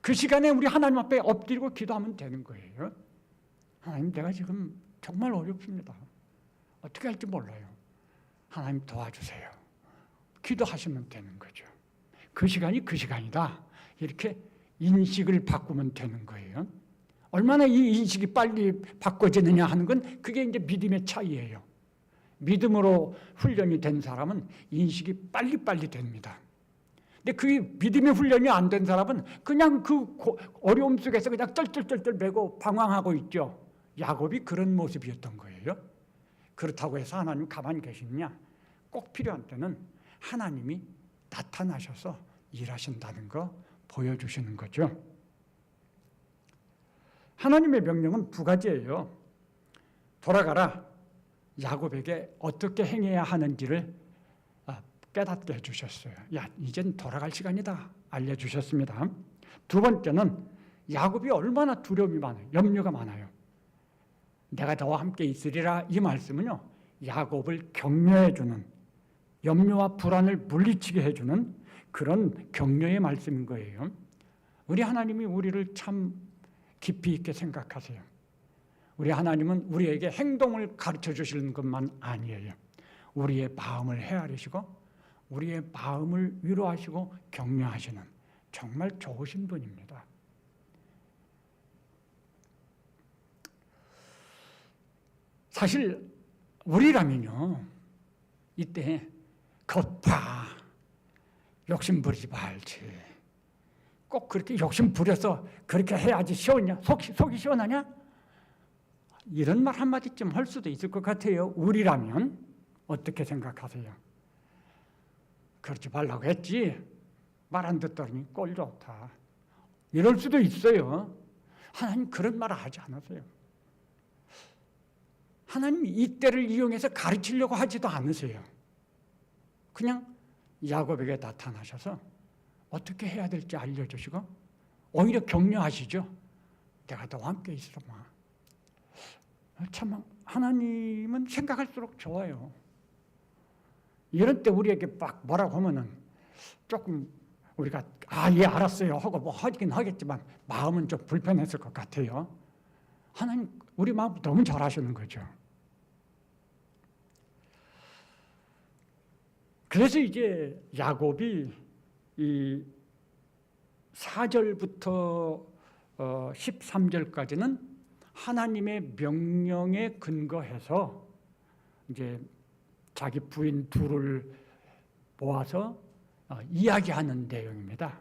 Speaker 3: 그 시간에 우리 하나님 앞에 엎드리고 기도하면 되는 거예요. 하나님, 내가 지금 정말 어렵습니다. 어떻게 할지 몰라요. 하나님 도와주세요. 기도하시면 되는 거죠. 그 시간이 그 시간이다. 이렇게 인식을 바꾸면 되는 거예요. 얼마나 이 인식이 빨리 바꿔지느냐 하는 건 그게 이제 믿음의 차이예요. 믿음으로 훈련이 된 사람은 인식이 빨리빨리 됩니다. 근데 그 믿음의 훈련이 안 된 사람은 그냥 그 어려움 속에서 그냥 쩔쩔쩔쩔 매고 방황하고 있죠. 야곱이 그런 모습이었던 거예요. 그렇다고 해서 하나님 가만히 계시느냐? 꼭 필요한 때는 하나님이 나타나셔서 일하신다는 거 보여주시는 거죠. 하나님의 명령은 두 가지예요. 돌아가라. 야곱에게 어떻게 행해야 하는지를 깨닫게 해주셨어요. 야, 이젠 돌아갈 시간이다 알려주셨습니다. 두 번째는 야곱이 얼마나 두려움이 많아요. 염려가 많아요. 내가 너와 함께 있으리라 이 말씀은요, 야곱을 격려해주는, 염려와 불안을 물리치게 해주는 그런 격려의 말씀인 거예요. 우리 하나님이 우리를 참 깊이 있게 생각하세요. 우리 하나님은 우리에게 행동을 가르쳐 주시는 것만 아니에요. 우리의 마음을 헤아리시고 우리의 마음을 위로하시고 격려하시는 정말 좋으신 분입니다. 사실 우리라면요, 이때 겉봐 욕심 부리지 말지, 꼭 그렇게 욕심 부려서 그렇게 해야지 시원냐, 속이 시원하냐, 이런 말 한마디쯤 할 수도 있을 것 같아요. 우리라면 어떻게 생각하세요? 그러지 말라고 했지, 말 안 듣더니 꼴 좋다, 이럴 수도 있어요. 하나님 그런 말을 하지 않으세요. 하나님 이때를 이용해서 가르치려고 하지도 않으세요. 그냥 야곱에게 나타나셔서 어떻게 해야 될지 알려주시고 오히려 격려하시죠. 내가 너와 함께 있으마. 참 하나님은 생각할수록 좋아요. 이런 때 우리에게 막 뭐라고 하면은 조금 우리가 예 알았어요 하고 뭐 하긴 하겠지만 마음은 좀 불편했을 것 같아요. 하나님 우리 마음 너무 잘 아시는 거죠. 그래서 이제 야곱이 이 4절부터 13절까지는 하나님의 명령에 근거해서 이제 자기 부인 둘을 모아서 이야기하는 내용입니다.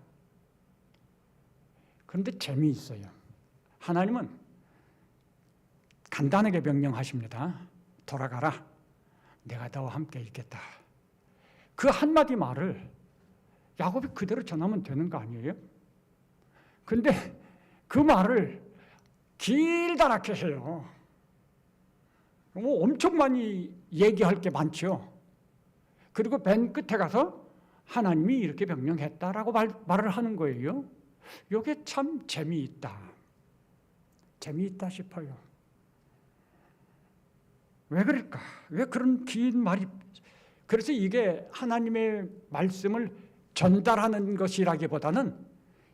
Speaker 3: 그런데 재미있어요. 하나님은 간단하게 명령하십니다. 돌아가라. 내가 너와 함께 있겠다. 그 한마디 말을 야곱이 그대로 전하면 되는 거 아니에요? 근데 그 말을 길다랗게 해요. 엄청 많이 얘기할 게 많죠. 그리고 맨 끝에 가서 하나님이 이렇게 명령했다라고 말을 하는 거예요. 이게 참 재미있다. 재미있다 싶어요. 왜 그럴까? 왜 그런 긴 말이? 그래서 이게 하나님의 말씀을 전달하는 것이라기보다는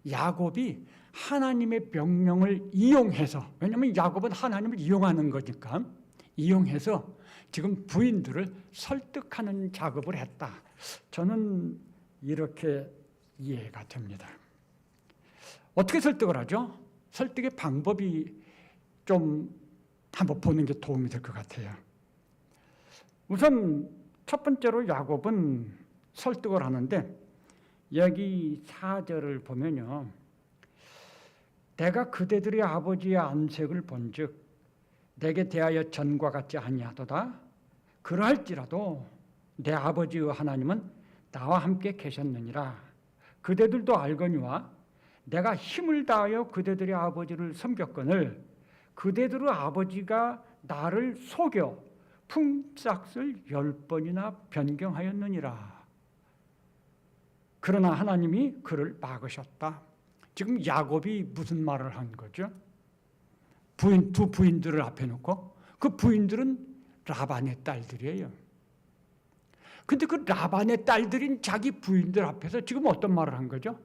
Speaker 3: 야곱이 하나님의 명령을 이용해서, 왜냐하면 야곱은 하나님을 이용하는 거니까, 이용해서 지금 부인들을 설득하는 작업을 했다. 저는 이렇게 이해가 됩니다. 어떻게 설득을 하죠? 설득의 방법이 좀 한번 보는 게 도움이 될 것 같아요. 우선 첫 번째로 야곱은 설득을 하는데 여기 4절을 보면요, 내가 그대들의 아버지의 안색을 본즉 내게 대하여 전과 같지 아니하도다. 그러할지라도 내 아버지의 하나님은 나와 함께 계셨느니라. 그대들도 알거니와 내가 힘을 다하여 그대들의 아버지를 섬겼거늘 그대들의 아버지가 나를 속여 품삯을 10번이나 변경하였느니라. 그러나 하나님이 그를 막으셨다. 지금 야곱이 무슨 말을 한 거죠? 두 부인들을 앞에 놓고, 그 부인들은 라반의 딸들이에요. 근데 그 라반의 딸들인 자기 부인들 앞에서 지금 어떤 말을 한 거죠?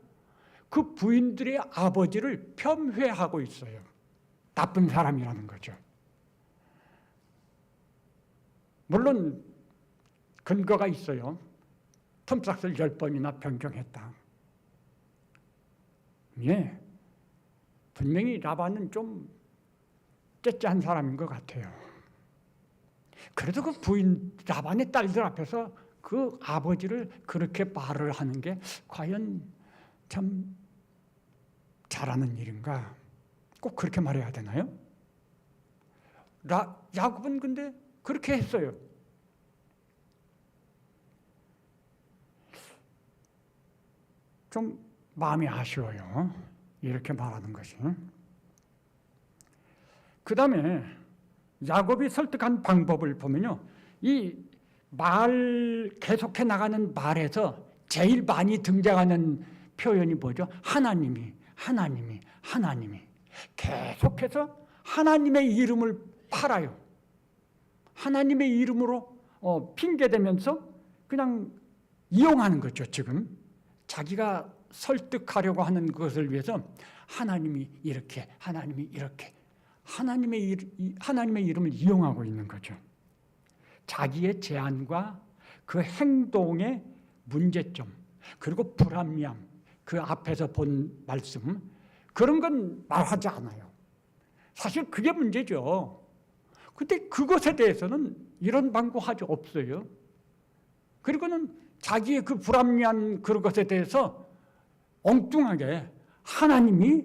Speaker 3: 그 부인들의 아버지를 폄훼하고 있어요. 나쁜 사람이라는 거죠. 물론 근거가 있어요. 품삯을 10번이나 변경했다. 예, 분명히 라반은 좀 째째한 사람인 것 같아요. 그래도 그 부인 라반의 딸들 앞에서 그 아버지를 그렇게 말을 하는 게 과연 참 잘하는 일인가? 꼭 그렇게 말해야 되나요? 야곱은 근데 그렇게 했어요. 좀 마음이 아쉬워요. 이렇게 말하는 것이. 그 다음에 야곱이 설득한 방법을 보면요. 이 말 계속해 나가는 말에서 제일 많이 등장하는 표현이 뭐죠? 하나님이 계속해서 하나님의 이름을 팔아요. 하나님의 이름으로 핑계대면서 그냥 이용하는 거죠. 지금 자기가 설득하려고 하는 것을 위해서 하나님이 이렇게 하나님의 이름을 이용하고 있는 거죠. 자기의 제안과 그 행동의 문제점, 그리고 불합리함, 그 앞에서 본 말씀, 그런 건 말하지 않아요. 사실 그게 문제죠. 근데 그것에 대해서는 이런 방구하지 없어요. 그리고는 자기의 그 불합리한 그런 것에 대해서 엉뚱하게 하나님이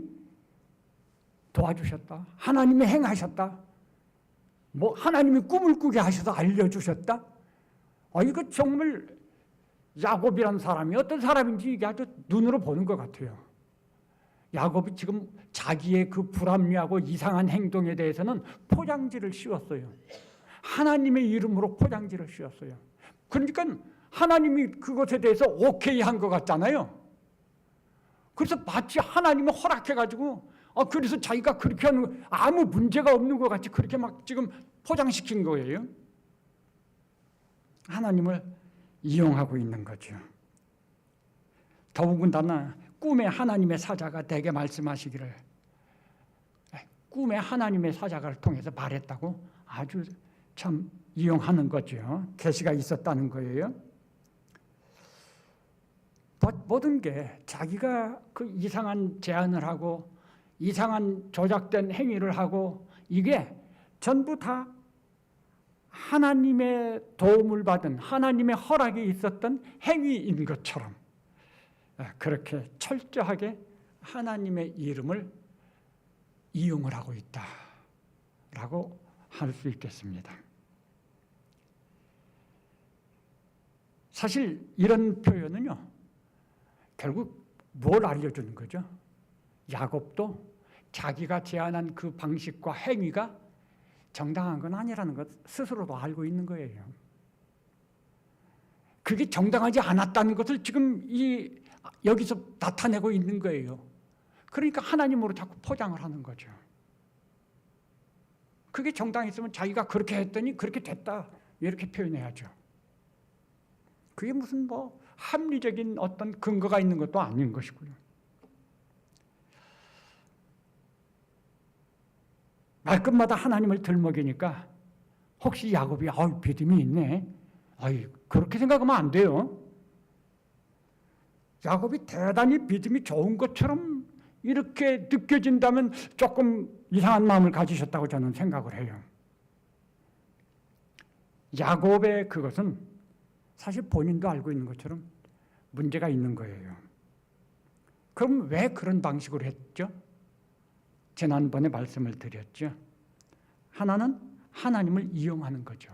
Speaker 3: 도와주셨다, 하나님이 행하셨다, 뭐 하나님이 꿈을 꾸게 하셔서 알려주셨다. 이거 정말 야곱이라는 사람이 어떤 사람인지 이게 아주 눈으로 보는 것 같아요. 야곱이 지금 자기의 그 불합리하고 이상한 행동에 대해서는 포장지를 씌웠어요. 하나님의 이름으로 포장지를 씌웠어요. 그러니까 하나님이 그것에 대해서 오케이 한 것 같잖아요. 그래서 마치 하나님이 허락해가지고 그래서 자기가 그렇게 하는 거 아무 문제가 없는 것 같이 그렇게 막 지금 포장시킨 거예요. 하나님을 이용하고 있는 거죠. 더군다나 꿈에 하나님의 사자가 대개 말씀하시기를, 꿈에 하나님의 사자를 통해서 말했다고 아주 참 이용하는 거죠. 계시가 있었다는 거예요. 모든 게 자기가 그 이상한 제안을 하고 이상한 조작된 행위를 하고 이게 전부 다 하나님의 도움을 받은 하나님의 허락이 있었던 행위인 것처럼 그렇게 철저하게 하나님의 이름을 이용을 하고 있다라고 할 수 있겠습니다. 사실 이런 표현은요, 결국 뭘 알려주는 거죠? 야곱도 자기가 제안한 그 방식과 행위가 정당한 건 아니라는 것 스스로도 알고 있는 거예요. 그게 정당하지 않았다는 것을 지금 여기서 나타내고 있는 거예요. 그러니까 하나님으로 자꾸 포장을 하는 거죠. 그게 정당했으면 자기가 그렇게 했더니 그렇게 됐다 이렇게 표현해야죠. 그게 무슨 합리적인 어떤 근거가 있는 것도 아닌 것이고요. 말끝마다 하나님을 들먹이니까 혹시 야곱이 믿음이 있네, 그렇게 생각하면 안 돼요. 야곱이 대단히 믿음이 좋은 것처럼 이렇게 느껴진다면 조금 이상한 마음을 가지셨다고 저는 생각을 해요. 야곱의 그것은 사실 본인도 알고 있는 것처럼 문제가 있는 거예요. 그럼 왜 그런 방식으로 했죠? 지난번에 말씀을 드렸죠. 하나는 하나님을 이용하는 거죠.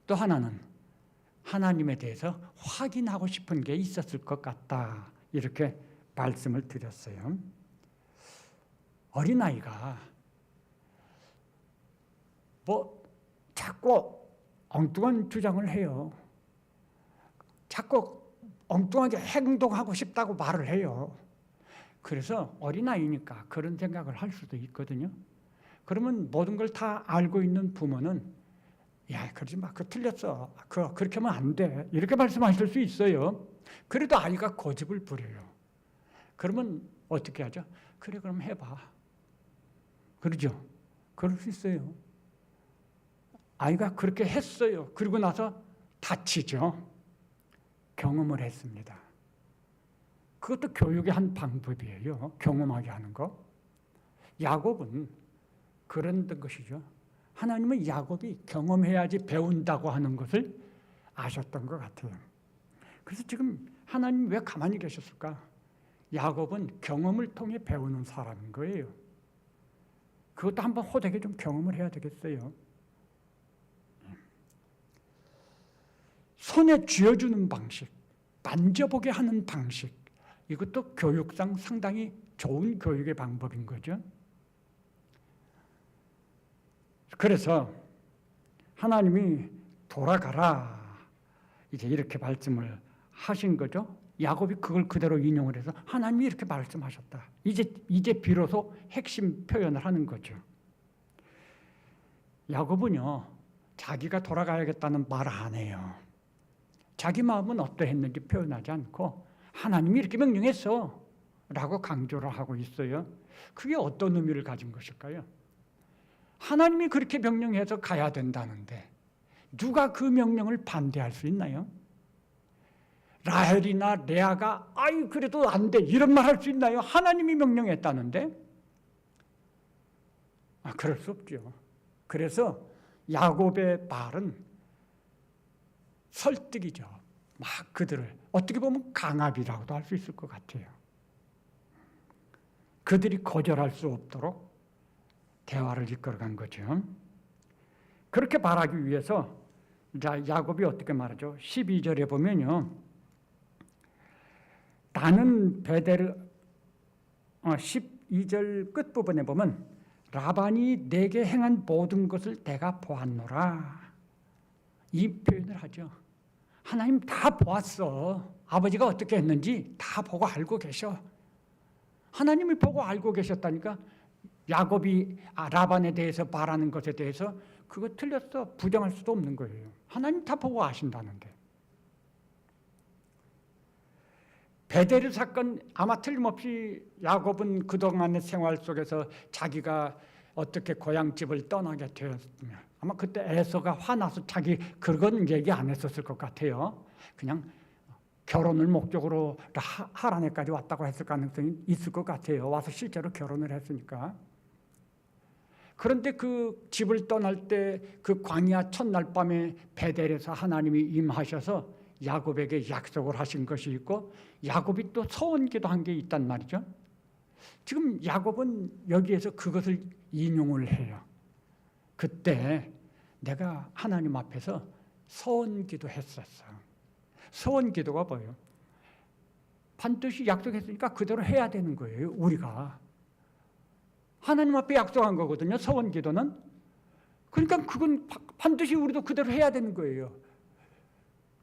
Speaker 3: 또 하나는 하나님에 대해서 확인하고 싶은 게 있었을 것 같다. 이렇게 말씀을 드렸어요. 어린아이가 자꾸 엉뚱한 주장을 해요. 자꾸 엉뚱하게 행동하고 싶다고 말을 해요. 그래서 어린아이니까 그런 생각을 할 수도 있거든요. 그러면 모든 걸 다 알고 있는 부모는 그러지 마, 그거 틀렸어, 그렇게 하면 안 돼, 이렇게 말씀하실 수 있어요. 그래도 아이가 고집을 부려요. 그러면 어떻게 하죠? 그래, 그럼 해봐. 그러죠? 그럴 수 있어요. 아이가 그렇게 했어요. 그리고 나서 다치죠. 경험을 했습니다. 그것도 교육의 한 방법이에요. 경험하게 하는 거. 야곱은 그런 것이죠. 하나님은 야곱이 경험해야지 배운다고 하는 것을 아셨던 것 같아요. 그래서 지금 하나님 왜 가만히 계셨을까? 야곱은 경험을 통해 배우는 사람인 거예요. 그것도 한번 호되게 좀 경험을 해야 되겠어요. 손에 쥐어주는 방식, 만져보게 하는 방식, 이것도 교육상 상당히 좋은 교육의 방법인 거죠. 그래서 하나님이 돌아가라 이제 이렇게 말씀을 하신 거죠. 야곱이 그걸 그대로 인용을 해서 하나님이 이렇게 말씀하셨다. 이제 비로소 핵심 표현을 하는 거죠. 야곱은요, 자기가 돌아가야겠다는 말을 안 해요. 자기 마음은 어떠했는지 표현하지 않고 하나님이 이렇게 명령했어 라고 강조를 하고 있어요. 그게 어떤 의미를 가진 것일까요? 하나님이 그렇게 명령해서 가야 된다는데 누가 그 명령을 반대할 수 있나요? 라헬이나 레아가 아이 그래도 안 돼 이런 말 할 수 있나요? 하나님이 명령했다는데? 그럴 수 없죠. 그래서 야곱의 말은 설득이죠. 막 그들을 어떻게 보면 강압이라고도 할 수 있을 것 같아요. 그들이 거절할 수 없도록 대화를 이끌어간 거죠. 그렇게 말하기 위해서 야곱이 어떻게 말하죠? 12절에 보면요. 나는 베델 12절 끝부분에 보면 라반이 내게 행한 모든 것을 내가 보았노라. 이 표현을 하죠. 하나님 다 보았어. 아버지가 어떻게 했는지 다 보고 알고 계셔. 하나님이 보고 알고 계셨다니까 야곱이 라반에 대해서 말하는 것에 대해서 그거 틀렸어. 부정할 수도 없는 거예요. 하나님 다 보고 아신다는데. 베델 사건 아마 틀림없이 야곱은 그동안의 생활 속에서 자기가 어떻게 고향집을 떠나게 되었으면 아마 그때 에서가 화나서 자기 그건 얘기 안 했었을 것 같아요. 그냥 결혼을 목적으로 하란에까지 왔다고 했을 가능성이 있을 것 같아요. 와서 실제로 결혼을 했으니까. 그런데 그 집을 떠날 때 그 광야 첫날 밤에 베델에서 하나님이 임하셔서 야곱에게 약속을 하신 것이 있고 야곱이 또 서원기도 한 게 있단 말이죠. 지금 야곱은 여기에서 그것을 인용을 해요. 그때 내가 하나님 앞에서 서원기도 했었어. 서원기도가 뭐예요? 반드시 약속했으니까 그대로 해야 되는 거예요. 우리가. 하나님 앞에 약속한 거거든요. 서원기도는. 그러니까 그건 반드시 우리도 그대로 해야 되는 거예요.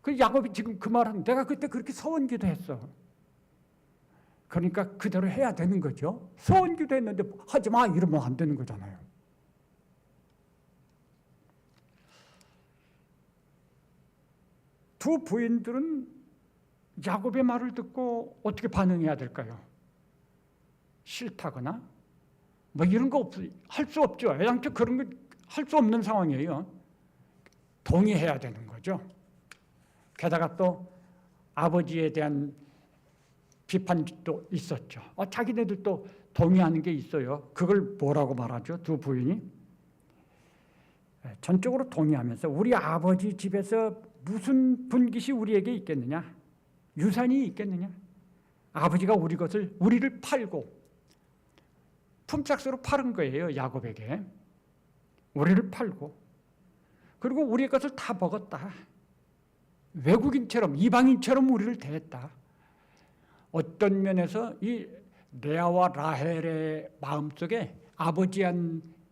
Speaker 3: 그 야곱이 지금 그 말은 내가 그때 그렇게 서원기도 했어. 그러니까 그대로 해야 되는 거죠. 서원기도 했는데 하지 마 이러면 안 되는 거잖아요. 두 부인들은 야곱의 말을 듣고 어떻게 반응해야 될까요? 싫다거나 뭐 이런 거 할 수 없죠. 애당초 그런 거 할 수 없는 상황이에요. 동의해야 되는 거죠. 게다가 또 아버지에 대한 비판도 있었죠. 자기네들도 동의하는 게 있어요. 그걸 뭐라고 말하죠? 두 부인이 전적으로 동의하면서 우리 아버지 집에서 무슨 분깃이 우리에게 있겠느냐? 유산이 있겠느냐? 아버지가 우리를 팔고 품삯으로 팔은 거예요. 야곱에게. 우리를 팔고 그리고 우리 것을 다 먹었다. 외국인처럼 이방인처럼 우리를 대했다. 어떤 면에서 이 레아와 라헬의 마음속에 아버지에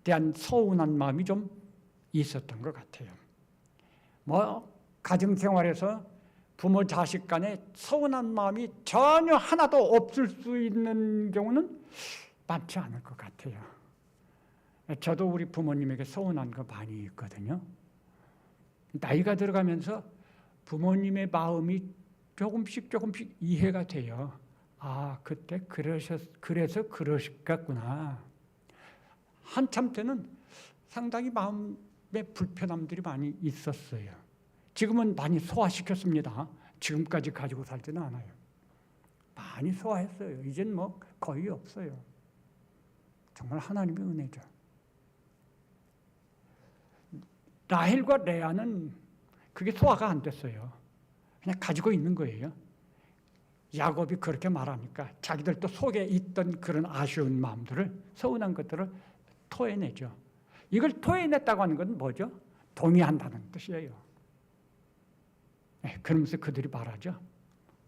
Speaker 3: 대한 서운한 마음이 좀 있었던 것 같아요. 뭐 가정생활에서 부모 자식 간에 서운한 마음이 전혀 하나도 없을 수 있는 경우는 많지 않을 것 같아요. 저도 우리 부모님에게 서운한 거 많이 있거든요. 나이가 들어가면서 부모님의 마음이 조금씩 이해가 돼요. 그때 그래서 그러셨겠구나. 한참 때는 상당히 마음에 불편함들이 많이 있었어요. 지금은 많이 소화시켰습니다. 지금까지 가지고 살지는 않아요. 많이 소화했어요. 이젠 뭐 거의 없어요. 정말 하나님의 은혜죠. 라헬과 레아는 그게 소화가 안 됐어요. 그냥 가지고 있는 거예요. 야곱이 그렇게 말하니까 자기들도 속에 있던 그런 아쉬운 마음들을, 서운한 것들을 토해내죠. 이걸 토해냈다고 하는 건 뭐죠? 동의한다는 뜻이에요. 네, 그러면서 그들이 말하죠.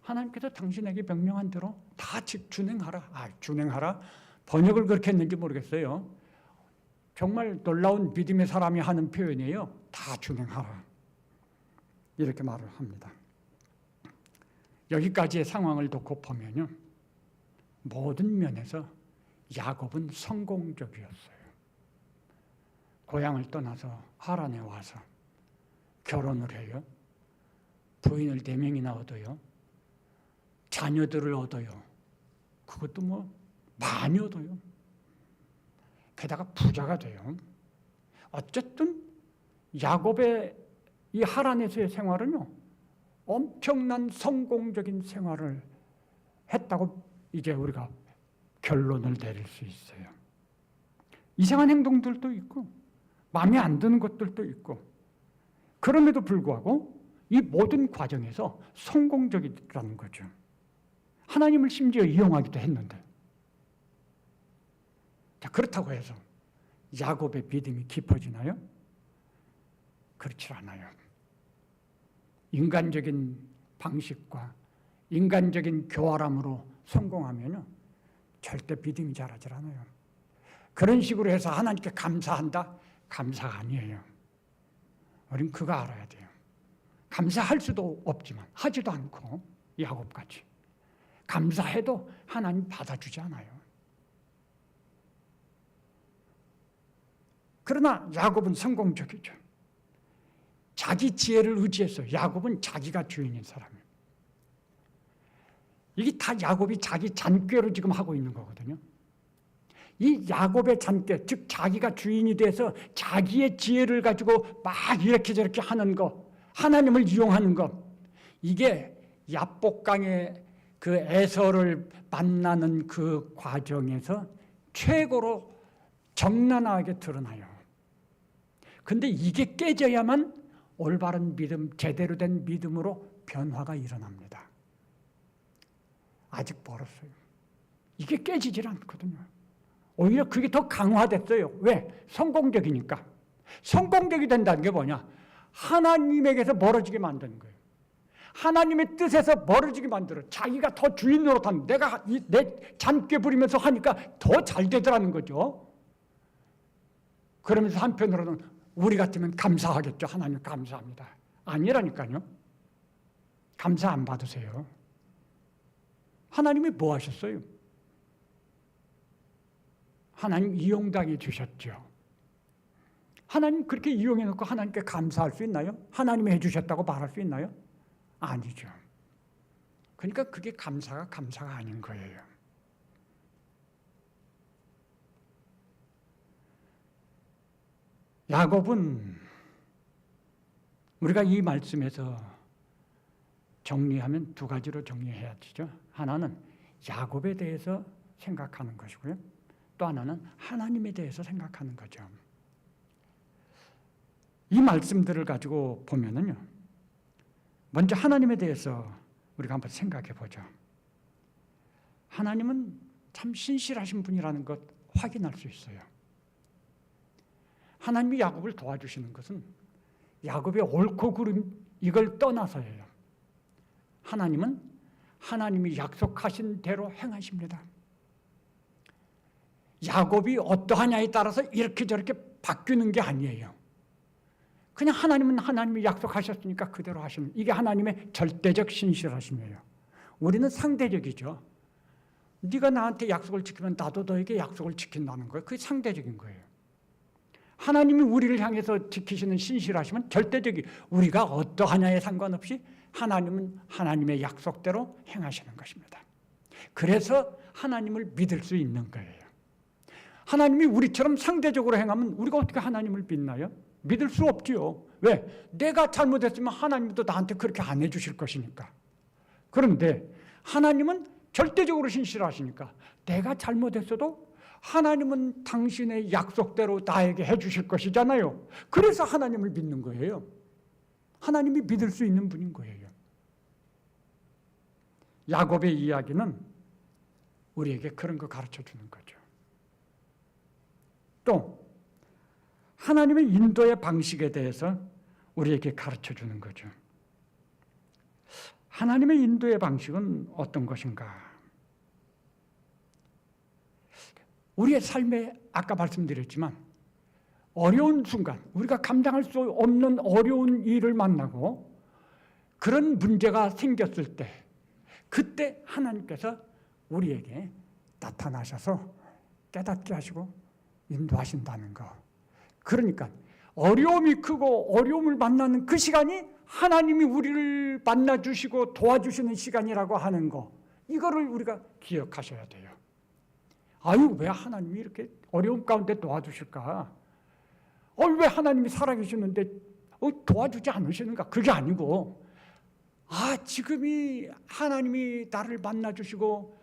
Speaker 3: 하나님께서 당신에게 명령한 대로 다 준행하라. 준행하라? 번역을 그렇게 했는지 모르겠어요. 정말 놀라운 믿음의 사람이 하는 표현이에요. 다 준행하라. 이렇게 말을 합니다. 여기까지의 상황을 놓고 보면요, 모든 면에서 야곱은 성공적이었어요. 고향을 떠나서 하란에 와서 결혼을 해요. 부인을 4명이나 얻어요. 자녀들을 얻어요. 그것도 뭐 많이 얻어요. 게다가 부자가 돼요. 어쨌든 야곱의 이 하란에서의 생활은요, 엄청난 성공적인 생활을 했다고 이제 우리가 결론을 내릴 수 있어요. 이상한 행동들도 있고 마음에 안 드는 것들도 있고, 그럼에도 불구하고 이 모든 과정에서 성공적이라는 거죠. 하나님을 심지어 이용하기도 했는데, 자, 그렇다고 해서 야곱의 믿음이 깊어지나요? 그렇지 않아요. 인간적인 방식과 인간적인 교활함으로 성공하면 절대 믿음이 자라질 않아요. 그런 식으로 해서 하나님께 감사한다? 감사가 아니에요. 우린 그거 알아야 돼요. 감사할 수도 없지만 하지도 않고, 야곱같이 감사해도 하나님 받아주지 않아요. 그러나 야곱은 성공적이죠. 자기 지혜를 의지해서, 야곱은 자기가 주인인 사람이에요. 이게 다 야곱이 자기 잔꾀로 지금 하고 있는 거거든요. 이 야곱의 잔꾀, 즉 자기가 주인이 돼서 자기의 지혜를 가지고 막 이렇게 저렇게 하는 거, 하나님을 이용하는 것, 이게 야복강의 그 에서를 만나는 그 과정에서 최고로 적나라하게 드러나요. 근데 이게 깨져야만 올바른 믿음, 제대로 된 믿음으로 변화가 일어납니다. 아직 멀었어요. 이게 깨지질 않거든요. 오히려 그게 더 강화됐어요. 왜? 성공적이니까. 성공적이 된다는 게 뭐냐? 하나님에게서 멀어지게 만드는 거예요. 하나님의 뜻에서 멀어지게 만들어. 자기가 더 주인 노릇하는, 내가 내 잔꾀 부리면서 하니까 더 잘 되더라는 거죠. 그러면서 한편으로는 우리 같으면 감사하겠죠. 하나님 감사합니다. 아니라니까요. 감사 안 받으세요. 하나님이 뭐 하셨어요? 하나님 이용당해 주셨죠. 하나님 그렇게 이용해놓고 하나님께 감사할 수 있나요? 하나님이 해주셨다고 말할 수 있나요? 아니죠. 그러니까 그게 감사가 아닌 거예요. 야곱은 우리가 이 말씀에서 정리하면 2가지로 정리해야 되죠. 하나는 야곱에 대해서 생각하는 것이고요. 또 하나는 하나님에 대해서 생각하는 거죠. 이 말씀들을 가지고 보면은요, 먼저 하나님에 대해서 우리가 한번 생각해 보죠. 하나님은 참 신실하신 분이라는 것 확인할 수 있어요. 하나님이 야곱을 도와주시는 것은 야곱의 옳고 그름 이걸 떠나서예요. 하나님은 하나님이 약속하신 대로 행하십니다. 야곱이 어떠하냐에 따라서 이렇게 저렇게 바뀌는 게 아니에요. 그냥 하나님은 하나님이 약속하셨으니까 그대로 하시는, 이게 하나님의 절대적 신실하심이에요. 우리는 상대적이죠. 네가 나한테 약속을 지키면 나도 너에게 약속을 지킨다는 거예요. 그게 상대적인 거예요. 하나님이 우리를 향해서 지키시는 신실하심은 절대적이, 우리가 어떠하냐에 상관없이 하나님은 하나님의 약속대로 행하시는 것입니다. 그래서 하나님을 믿을 수 있는 거예요. 하나님이 우리처럼 상대적으로 행하면 우리가 어떻게 하나님을 믿나요? 믿을 수 없지요. 왜? 내가 잘못했으면 하나님도 나한테 그렇게 안 해주실 것이니까. 그런데 하나님은 절대적으로 신실하시니까 내가 잘못했어도 하나님은 당신의 약속대로 나에게 해주실 것이잖아요. 그래서 하나님을 믿는 거예요. 하나님이 믿을 수 있는 분인 거예요. 야곱의 이야기는 우리에게 그런 거 가르쳐 주는 거죠. 또 하나님의 인도의 방식에 대해서 우리에게 가르쳐 주는 거죠. 하나님의 인도의 방식은 어떤 것인가? 우리의 삶에 아까 말씀드렸지만 어려운 순간, 우리가 감당할 수 없는 어려운 일을 만나고 그런 문제가 생겼을 때, 그때 하나님께서 우리에게 나타나셔서 깨닫게 하시고 인도하신다는 거. 그러니까 어려움이 크고 어려움을 만나는 그 시간이 하나님이 우리를 만나주시고 도와주시는 시간이라고 하는 거, 이거를 우리가 기억하셔야 돼요. 아유, 왜 하나님이 이렇게 어려움 가운데 도와주실까? 왜 하나님이 살아계시는데 도와주지 않으시는가? 그게 아니고, 지금이 하나님이 나를 만나주시고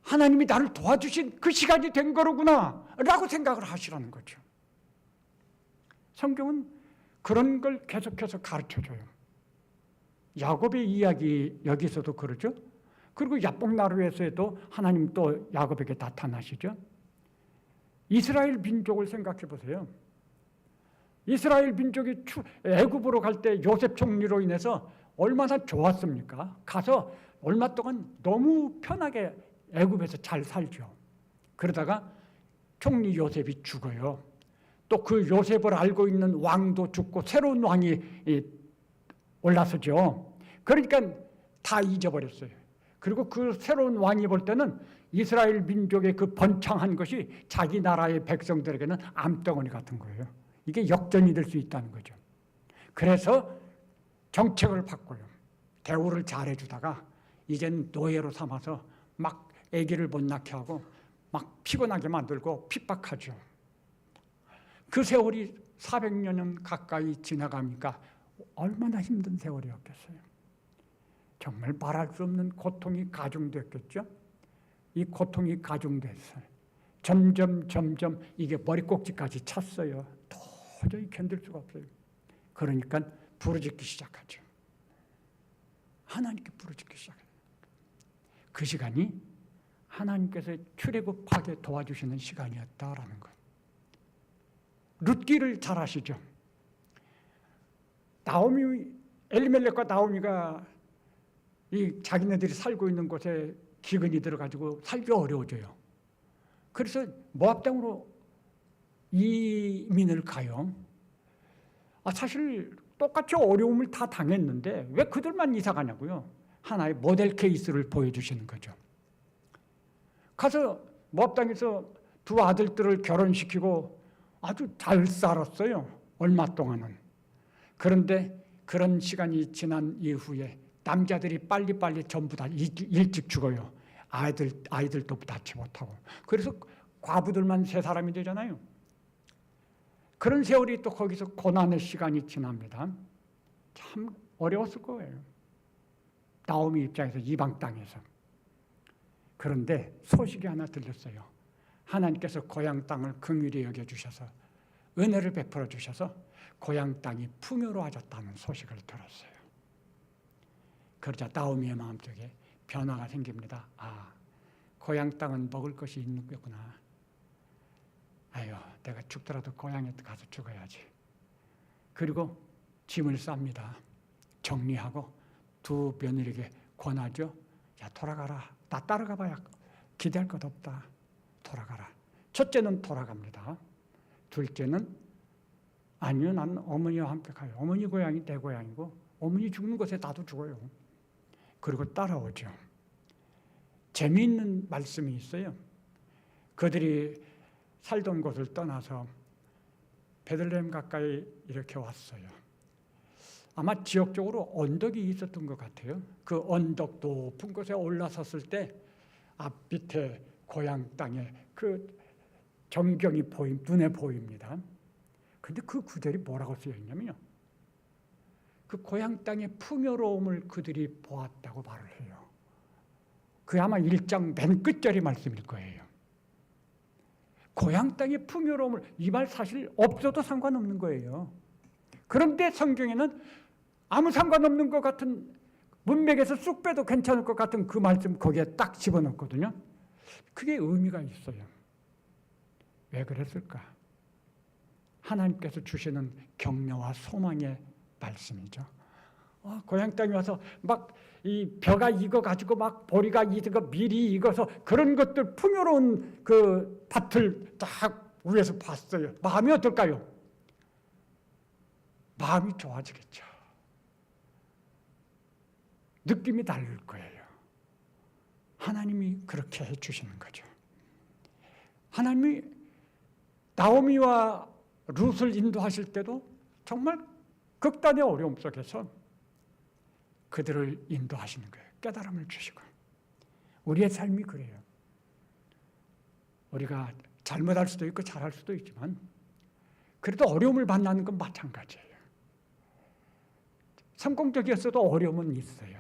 Speaker 3: 하나님이 나를 도와주신 그 시간이 된 거로구나 라고 생각을 하시라는 거죠. 성경은 그런 걸 계속해서 가르쳐줘요. 야곱의 이야기 여기서도 그러죠. 그리고 야복나루에서도 하나님 또 야곱에게 나타나시죠. 이스라엘 민족을 생각해 보세요. 이스라엘 민족이 애굽으로 갈 때 요셉 총리로 인해서 얼마나 좋았습니까? 가서 얼마 동안 너무 편하게 애굽에서 잘 살죠. 그러다가 총리 요셉이 죽어요. 또 그 요셉을 알고 있는 왕도 죽고 새로운 왕이 올라서죠. 그러니까 다 잊어버렸어요. 그리고 그 새로운 왕이 볼 때는 이스라엘 민족의 그 번창한 것이 자기 나라의 백성들에게는 암덩어리 같은 거예요. 이게 역전이 될 수 있다는 거죠. 그래서 정책을 바꿔요. 대우를 잘해주다가 이젠 노예로 삼아서 막 아기를 못 낳게 하고 막 피곤하게 만들고 핍박하죠. 그 세월이 400년 가까이 지나가니까 얼마나 힘든 세월이었겠어요. 정말 말할 수 없는 고통이 가중됐겠죠. 이 고통이 가중됐어요. 점점 이게 머리꼭지까지 찼어요. 도저히 견딜 수가 없어요. 그러니까 부르짖기 시작하죠. 하나님께 부르짖기 시작해요. 그 시간이 하나님께서 출애굽하게 도와주시는 시간이었다라는 것. 룻기를 잘 아시죠? 엘리멜렉과 나오미가 이 자기네들이 살고 있는 곳에 기근이 들어가지고 살기 어려워져요. 그래서 모압 땅으로 이민을 가요. 사실 똑같이 어려움을 다 당했는데 왜 그들만 이사 가냐고요. 하나의 모델 케이스를 보여주시는 거죠. 가서 모압 땅에서 두 아들들을 결혼시키고 아주 잘 살았어요. 얼마 동안은. 그런데 그런 시간이 지난 이후에 남자들이 빨리빨리 전부 다 일찍 죽어요. 아이들도 낳지 못하고. 그래서 과부들만 3사람이 되잖아요. 그런 세월이 또 거기서 고난의 시간이 지납니다. 참 어려웠을 거예요. 나오미 입장에서 이방 땅에서. 그런데 소식이 하나 들렸어요. 하나님께서 고향 땅을 긍휼히 여겨주셔서 은혜를 베풀어 주셔서 고향 땅이 풍요로워졌다는 소식을 들었어요. 그러자 나오미의 마음속에 변화가 생깁니다. 고향 땅은 먹을 것이 있는 거구나. 아유, 내가 죽더라도 고향에 가서 죽어야지. 그리고 짐을 쌉니다. 정리하고 두 며느리에게 권하죠. 야, 돌아가라. 나 따라가 봐야 기대할 것 없다. 돌아가라. 첫째는 돌아갑니다. 둘째는 아니요, 난 어머니와 함께 가요. 어머니 고향이 내 고향이고 어머니 죽는 곳에 나도 죽어요. 그리고 따라오죠. 재미있는 말씀이 있어요. 그들이 살던 곳을 떠나서 베들레헴 가까이 이렇게 왔어요. 아마 지역적으로 언덕이 있었던 것 같아요. 그 언덕 높은 곳에 올라섰을 때 앞 밑에 고향 땅에 그 전경이 눈에 보입니다. 근데 그 구절이 뭐라고 쓰여 있냐면요. 그 고향 땅의 풍요로움을 그들이 보았다고 말을 해요. 그게 아마 1장 맨 끝절의 말씀일 거예요. 고향 땅의 풍요로움을, 이 말 사실 없어도 상관없는 거예요. 그런데 성경에는 아무 상관없는 것 같은, 문맥에서 쑥 빼도 괜찮을 것 같은 그 말씀 거기에 딱 집어넣거든요. 그게 의미가 있어요. 왜 그랬을까? 하나님께서 주시는 격려와 소망의 말씀이죠. 고향 땅에 와서 막 이 벼가 익어가지고 막 보리가 익어 밀이 익어서 그런 것들 풍요로운 그 밭을 딱 위에서 봤어요. 마음이 어떨까요? 마음이 좋아지겠죠. 느낌이 다를 거예요. 하나님이 그렇게 해주시는 거죠. 하나님이 나오미와 룻을 인도하실 때도 정말 극단의 어려움 속에서 그들을 인도하시는 거예요. 깨달음을 주시고. 우리의 삶이 그래요. 우리가 잘못할 수도 있고 잘할 수도 있지만 그래도 어려움을 만나는 건 마찬가지예요. 성공적이었어도 어려움은 있어요.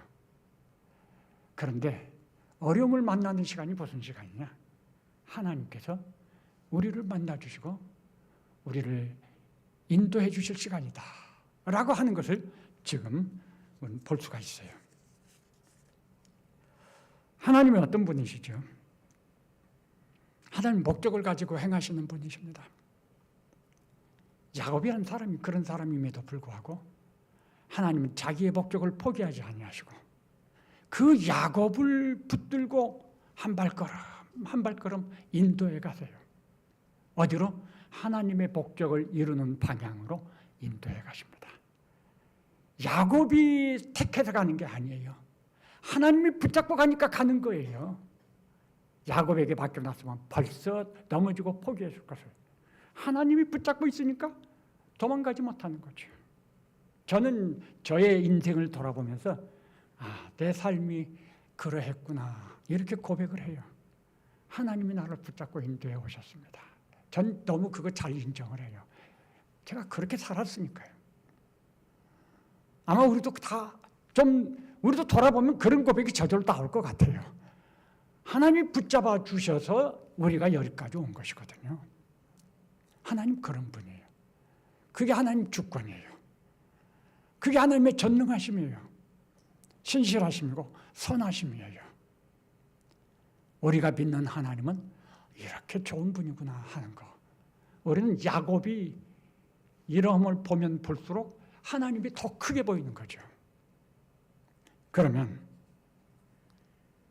Speaker 3: 그런데 어려움을 만나는 시간이 무슨 시간이냐? 하나님께서 우리를 만나주시고 우리를 인도해 주실 시간이다 라고 하는 것을 지금 볼 수가 있어요. 하나님이 어떤 분이시죠? 하나님 목적을 가지고 행하시는 분이십니다. 야곱이라는 사람이 그런 사람임에도 불구하고 하나님은 자기의 목적을 포기하지 아니하시고 그 야곱을 붙들고 한 발걸음 한 발걸음 인도해 가세요. 어디로? 하나님의 목적을 이루는 방향으로 인도해 가십니다. 야곱이 택해서 가는 게 아니에요. 하나님이 붙잡고 가니까 가는 거예요. 야곱에게 맡겨놨으면 벌써 넘어지고 포기했을 것을 하나님이 붙잡고 있으니까 도망가지 못하는 거죠. 저는 저의 인생을 돌아보면서 내 삶이 그러했구나 이렇게 고백을 해요. 하나님이 나를 붙잡고 인도해 오셨습니다. 전 너무 그거 잘 인정을 해요. 제가 그렇게 살았으니까요. 아마 우리도 우리도 돌아보면 그런 고백이 저절로 나올 것 같아요. 하나님이 붙잡아 주셔서 우리가 여기까지 온 것이거든요. 하나님 그런 분이에요. 그게 하나님 주권이에요. 그게 하나님의 전능하심이에요. 신실하심이고 선하심이에요. 우리가 믿는 하나님은 이렇게 좋은 분이구나 하는 거. 우리는 야곱이 이러함을 보면 볼수록 하나님이 더 크게 보이는 거죠. 그러면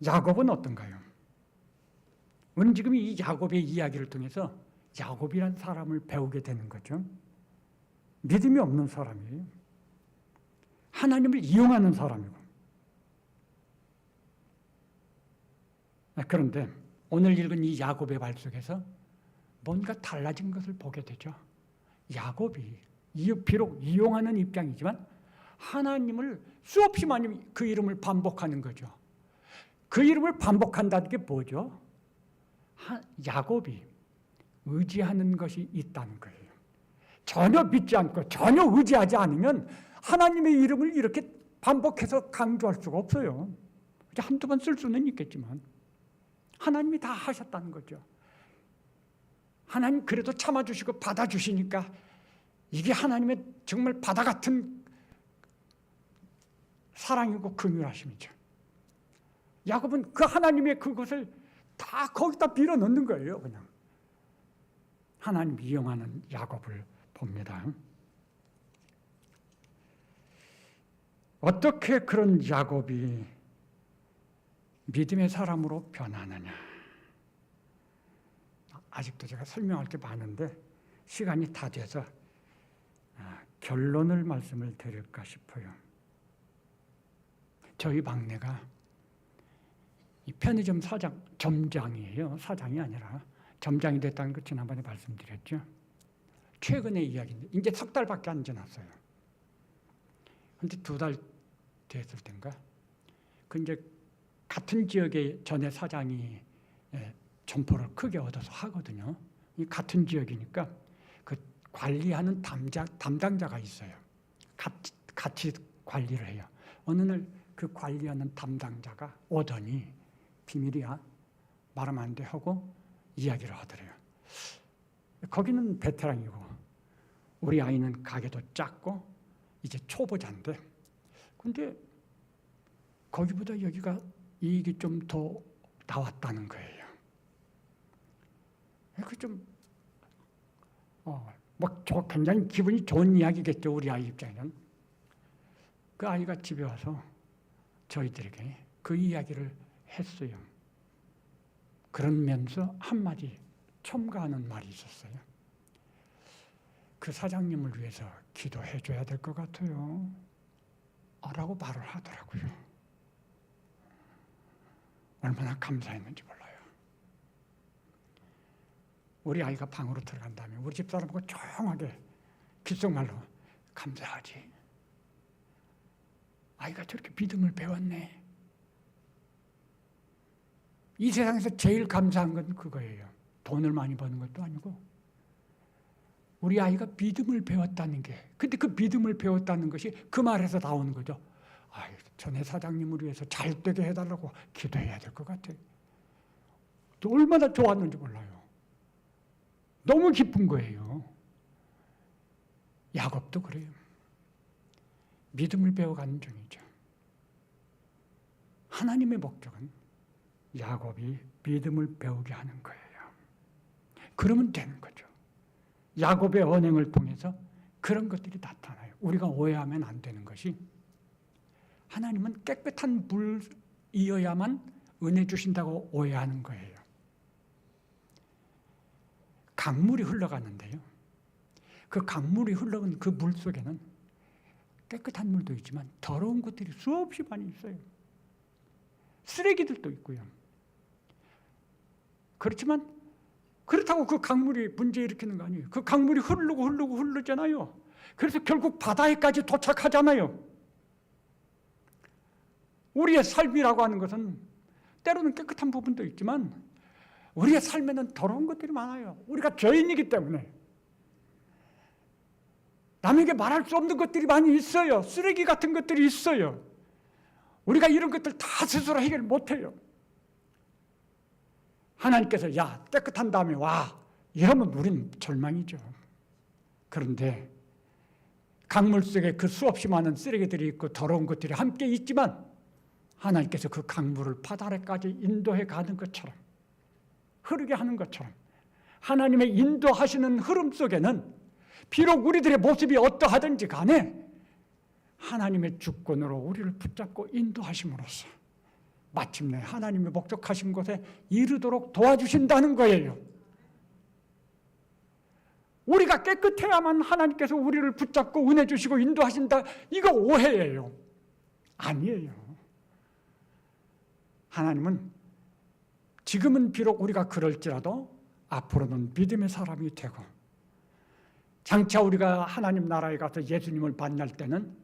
Speaker 3: 야곱은 어떤가요? 우리는 지금 이 야곱의 이야기를 통해서 야곱이란 사람을 배우게 되는 거죠. 믿음이 없는 사람이에요. 하나님을 이용하는 사람이고. 그런데 오늘 읽은 이 야곱의 말 속에서 뭔가 달라진 것을 보게 되죠. 야곱이 비록 이용하는 입장이지만 하나님을 수없이 많이 그 이름을 반복하는 거죠. 그 이름을 반복한다는 게 뭐죠? 야곱이 의지하는 것이 있다는 거예요. 전혀 믿지 않고 전혀 의지하지 않으면 하나님의 이름을 이렇게 반복해서 강조할 수가 없어요. 한두 번 쓸 수는 있겠지만 하나님이 다 하셨다는 거죠. 하나님 그래도 참아주시고 받아주시니까 이게 하나님의 정말 바다 같은 사랑이고 긍휼하심이죠. 야곱은 그 하나님의 그것을 다 거기다 빌어 넣는 거예요. 그냥 하나님 이용하는 야곱을 봅니다. 어떻게 그런 야곱이 믿음의 사람으로 변하느냐. 아직도 제가 설명할 게 많은데 시간이 다 돼서 결론을 말씀을 드릴까 싶어요. 저희 막내가 이 편의점 점장이에요. 사장이 아니라 점장이 됐다는 거 지난번에 말씀드렸죠. 최근의 이야기인데 이제 석 달밖에 안 지났어요. 근데 2달 됐을 때인가? 그 이제 같은 지역에 전에 사장이 점포를 크게 얻어서 하거든요. 이 같은 지역이니까 그 관리하는 담당자가 있어요. 같이 관리를 해요. 어느 날 그 관리하는 담당자가 오더니 비밀이야. 말하면 안 돼 하고 이야기를 하더래요. 거기는 베테랑이고 우리 아이는 가게도 작고 이제 초보자인데 근데 거기보다 여기가 이익이 좀 더 나왔다는 거예요. 그 좀 뭐 굉장히 기분이 좋은 이야기겠죠. 우리 아이 입장에는. 그 아이가 집에 와서 저희들에게 그 이야기를 했어요. 그러면서 한마디 첨가하는 말이 있었어요. 그 사장님을 위해서 기도해 줘야 될 것 같아요. 라고 말을 하더라고요. 얼마나 감사했는지 몰라요. 우리 아이가 방으로 들어간 다음에 우리 집사람하고 조용하게 귓속말로 감사하지. 아이가 저렇게 믿음을 배웠네. 이 세상에서 제일 감사한 건 그거예요. 돈을 많이 버는 것도 아니고 우리 아이가 믿음을 배웠다는 게, 근데 그 믿음을 배웠다는 것이 그 말에서 나오는 거죠. 전에 사장님을 위해서 잘 되게 해달라고 기도해야 될 것 같아요. 또 얼마나 좋았는지 몰라요. 너무 기쁜 거예요. 야곱도 그래요. 믿음을 배워가는 중이죠. 하나님의 목적은 야곱이 믿음을 배우게 하는 거예요. 그러면 되는 거죠. 야곱의 언행을 통해서 그런 것들이 나타나요. 우리가 오해하면 안 되는 것이, 하나님은 깨끗한 물이어야만 은혜 주신다고 오해하는 거예요. 강물이 흘러가는데요. 그 강물이 흘러간 그 물 속에는 깨끗한 물도 있지만 더러운 것들이 수없이 많이 있어요. 쓰레기들도 있고요. 그렇지만 그렇다고 그 강물이 문제 일으키는 거 아니에요. 그 강물이 흐르잖아요. 그래서 결국 바다에까지 도착하잖아요. 우리의 삶이라고 하는 것은 때로는 깨끗한 부분도 있지만 우리의 삶에는 더러운 것들이 많아요. 우리가 죄인이기 때문에 남에게 말할 수 없는 것들이 많이 있어요. 쓰레기 같은 것들이 있어요. 우리가 이런 것들 다 스스로 해결 못해요. 하나님께서 야 깨끗한 다음에 와 이러면 우리는 절망이죠. 그런데 강물 속에 그 수없이 많은 쓰레기들이 있고 더러운 것들이 함께 있지만 하나님께서 그 강물을 바다에까지 인도해 가는 것처럼, 흐르게 하는 것처럼 하나님의 인도하시는 흐름 속에는 비록 우리들의 모습이 어떠하든지 간에 하나님의 주권으로 우리를 붙잡고 인도하심으로써 마침내 하나님의 목적하신 곳에 이르도록 도와주신다는 거예요. 우리가 깨끗해야만 하나님께서 우리를 붙잡고 은혜 주시고 인도하신다, 이거 오해예요. 아니에요. 하나님은 지금은 비록 우리가 그럴지라도 앞으로는 믿음의 사람이 되고 장차 우리가 하나님 나라에 가서 예수님을 만날 때는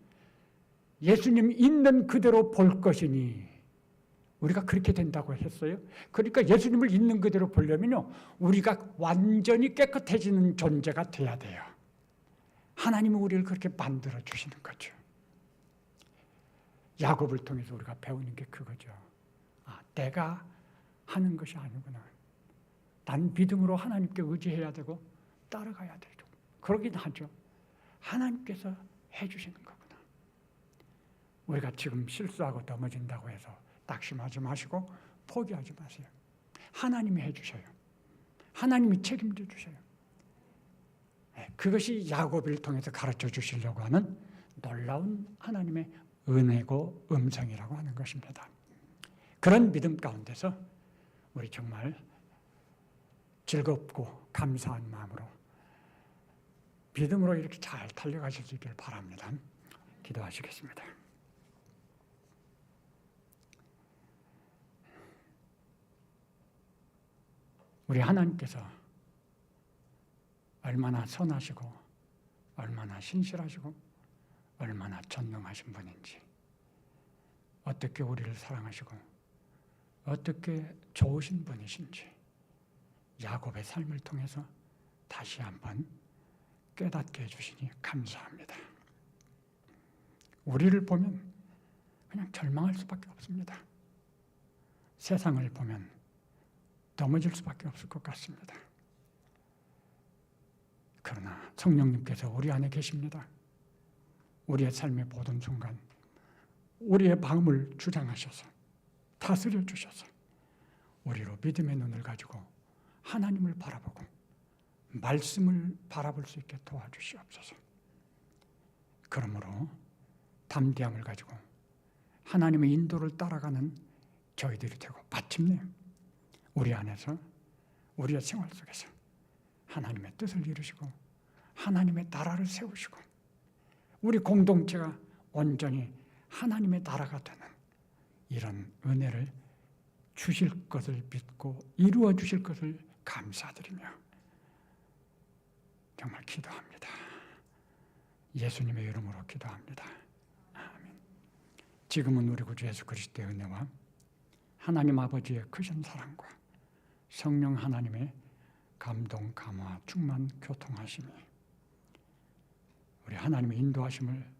Speaker 3: 예수님 있는 그대로 볼 것이니, 우리가 그렇게 된다고 했어요. 그러니까 예수님을 있는 그대로 보려면요, 우리가 완전히 깨끗해지는 존재가 돼야 돼요. 하나님은 우리를 그렇게 만들어 주시는 거죠. 야곱을 통해서 우리가 배우는 게 그거죠. 내가 하는 것이 아니구나. 난 믿음으로 하나님께 의지해야 되고 따라가야 되죠. 그러긴 하죠. 하나님께서 해주시는 거구나. 우리가 지금 실수하고 넘어진다고 해서 낙심하지 마시고 포기하지 마세요. 하나님이 해주셔요. 하나님이 책임져 주셔요. 그것이 야곱을 통해서 가르쳐 주시려고 하는 놀라운 하나님의 은혜고 음성이라고 하는 것입니다. 그런 믿음 가운데서 우리 정말 즐겁고 감사한 마음으로 믿음으로 이렇게 잘 달려가실 수 있기를 바랍니다. 기도하시겠습니다. 우리 하나님께서 얼마나 선하시고 얼마나 신실하시고 얼마나 전능하신 분인지, 어떻게 우리를 사랑하시고 어떻게 좋으신 분이신지 야곱의 삶을 통해서 다시 한번 깨닫게 해주시니 감사합니다. 우리를 보면 그냥 절망할 수밖에 없습니다. 세상을 보면 넘어질 수밖에 없을 것 같습니다. 그러나 성령님께서 우리 안에 계십니다. 우리의 삶의 모든 순간 우리의 마음을 주장하셔서 다스려 주셔서 우리로 믿음의 눈을 가지고 하나님을 바라보고 말씀을 바라볼 수 있게 도와주시옵소서. 그러므로 담대함을 가지고 하나님의 인도를 따라가는 저희들이 되고 마침내 우리 안에서 우리의 생활 속에서 하나님의 뜻을 이루시고 하나님의 나라를 세우시고 우리 공동체가 온전히 하나님의 나라가 되는 이런 은혜를 주실 것을 믿고 이루어 주실 것을 감사드리며 정말 기도합니다. 예수님의 이름으로 기도합니다. 아멘. 지금은 우리 구주 예수 그리스도의 은혜와 하나님 아버지의 크신 사랑과 성령 하나님의 감동, 감화, 충만, 교통하심이 우리 하나님의 인도하심을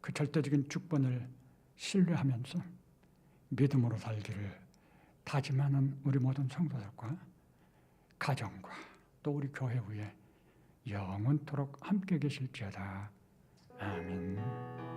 Speaker 3: 그 절대적인 주권을 신뢰하면서 믿음으로 살기를 다짐하는 우리 모든 성도들과 가정과 또 우리 교회 위에 영원토록 함께 계실지어다. 아멘.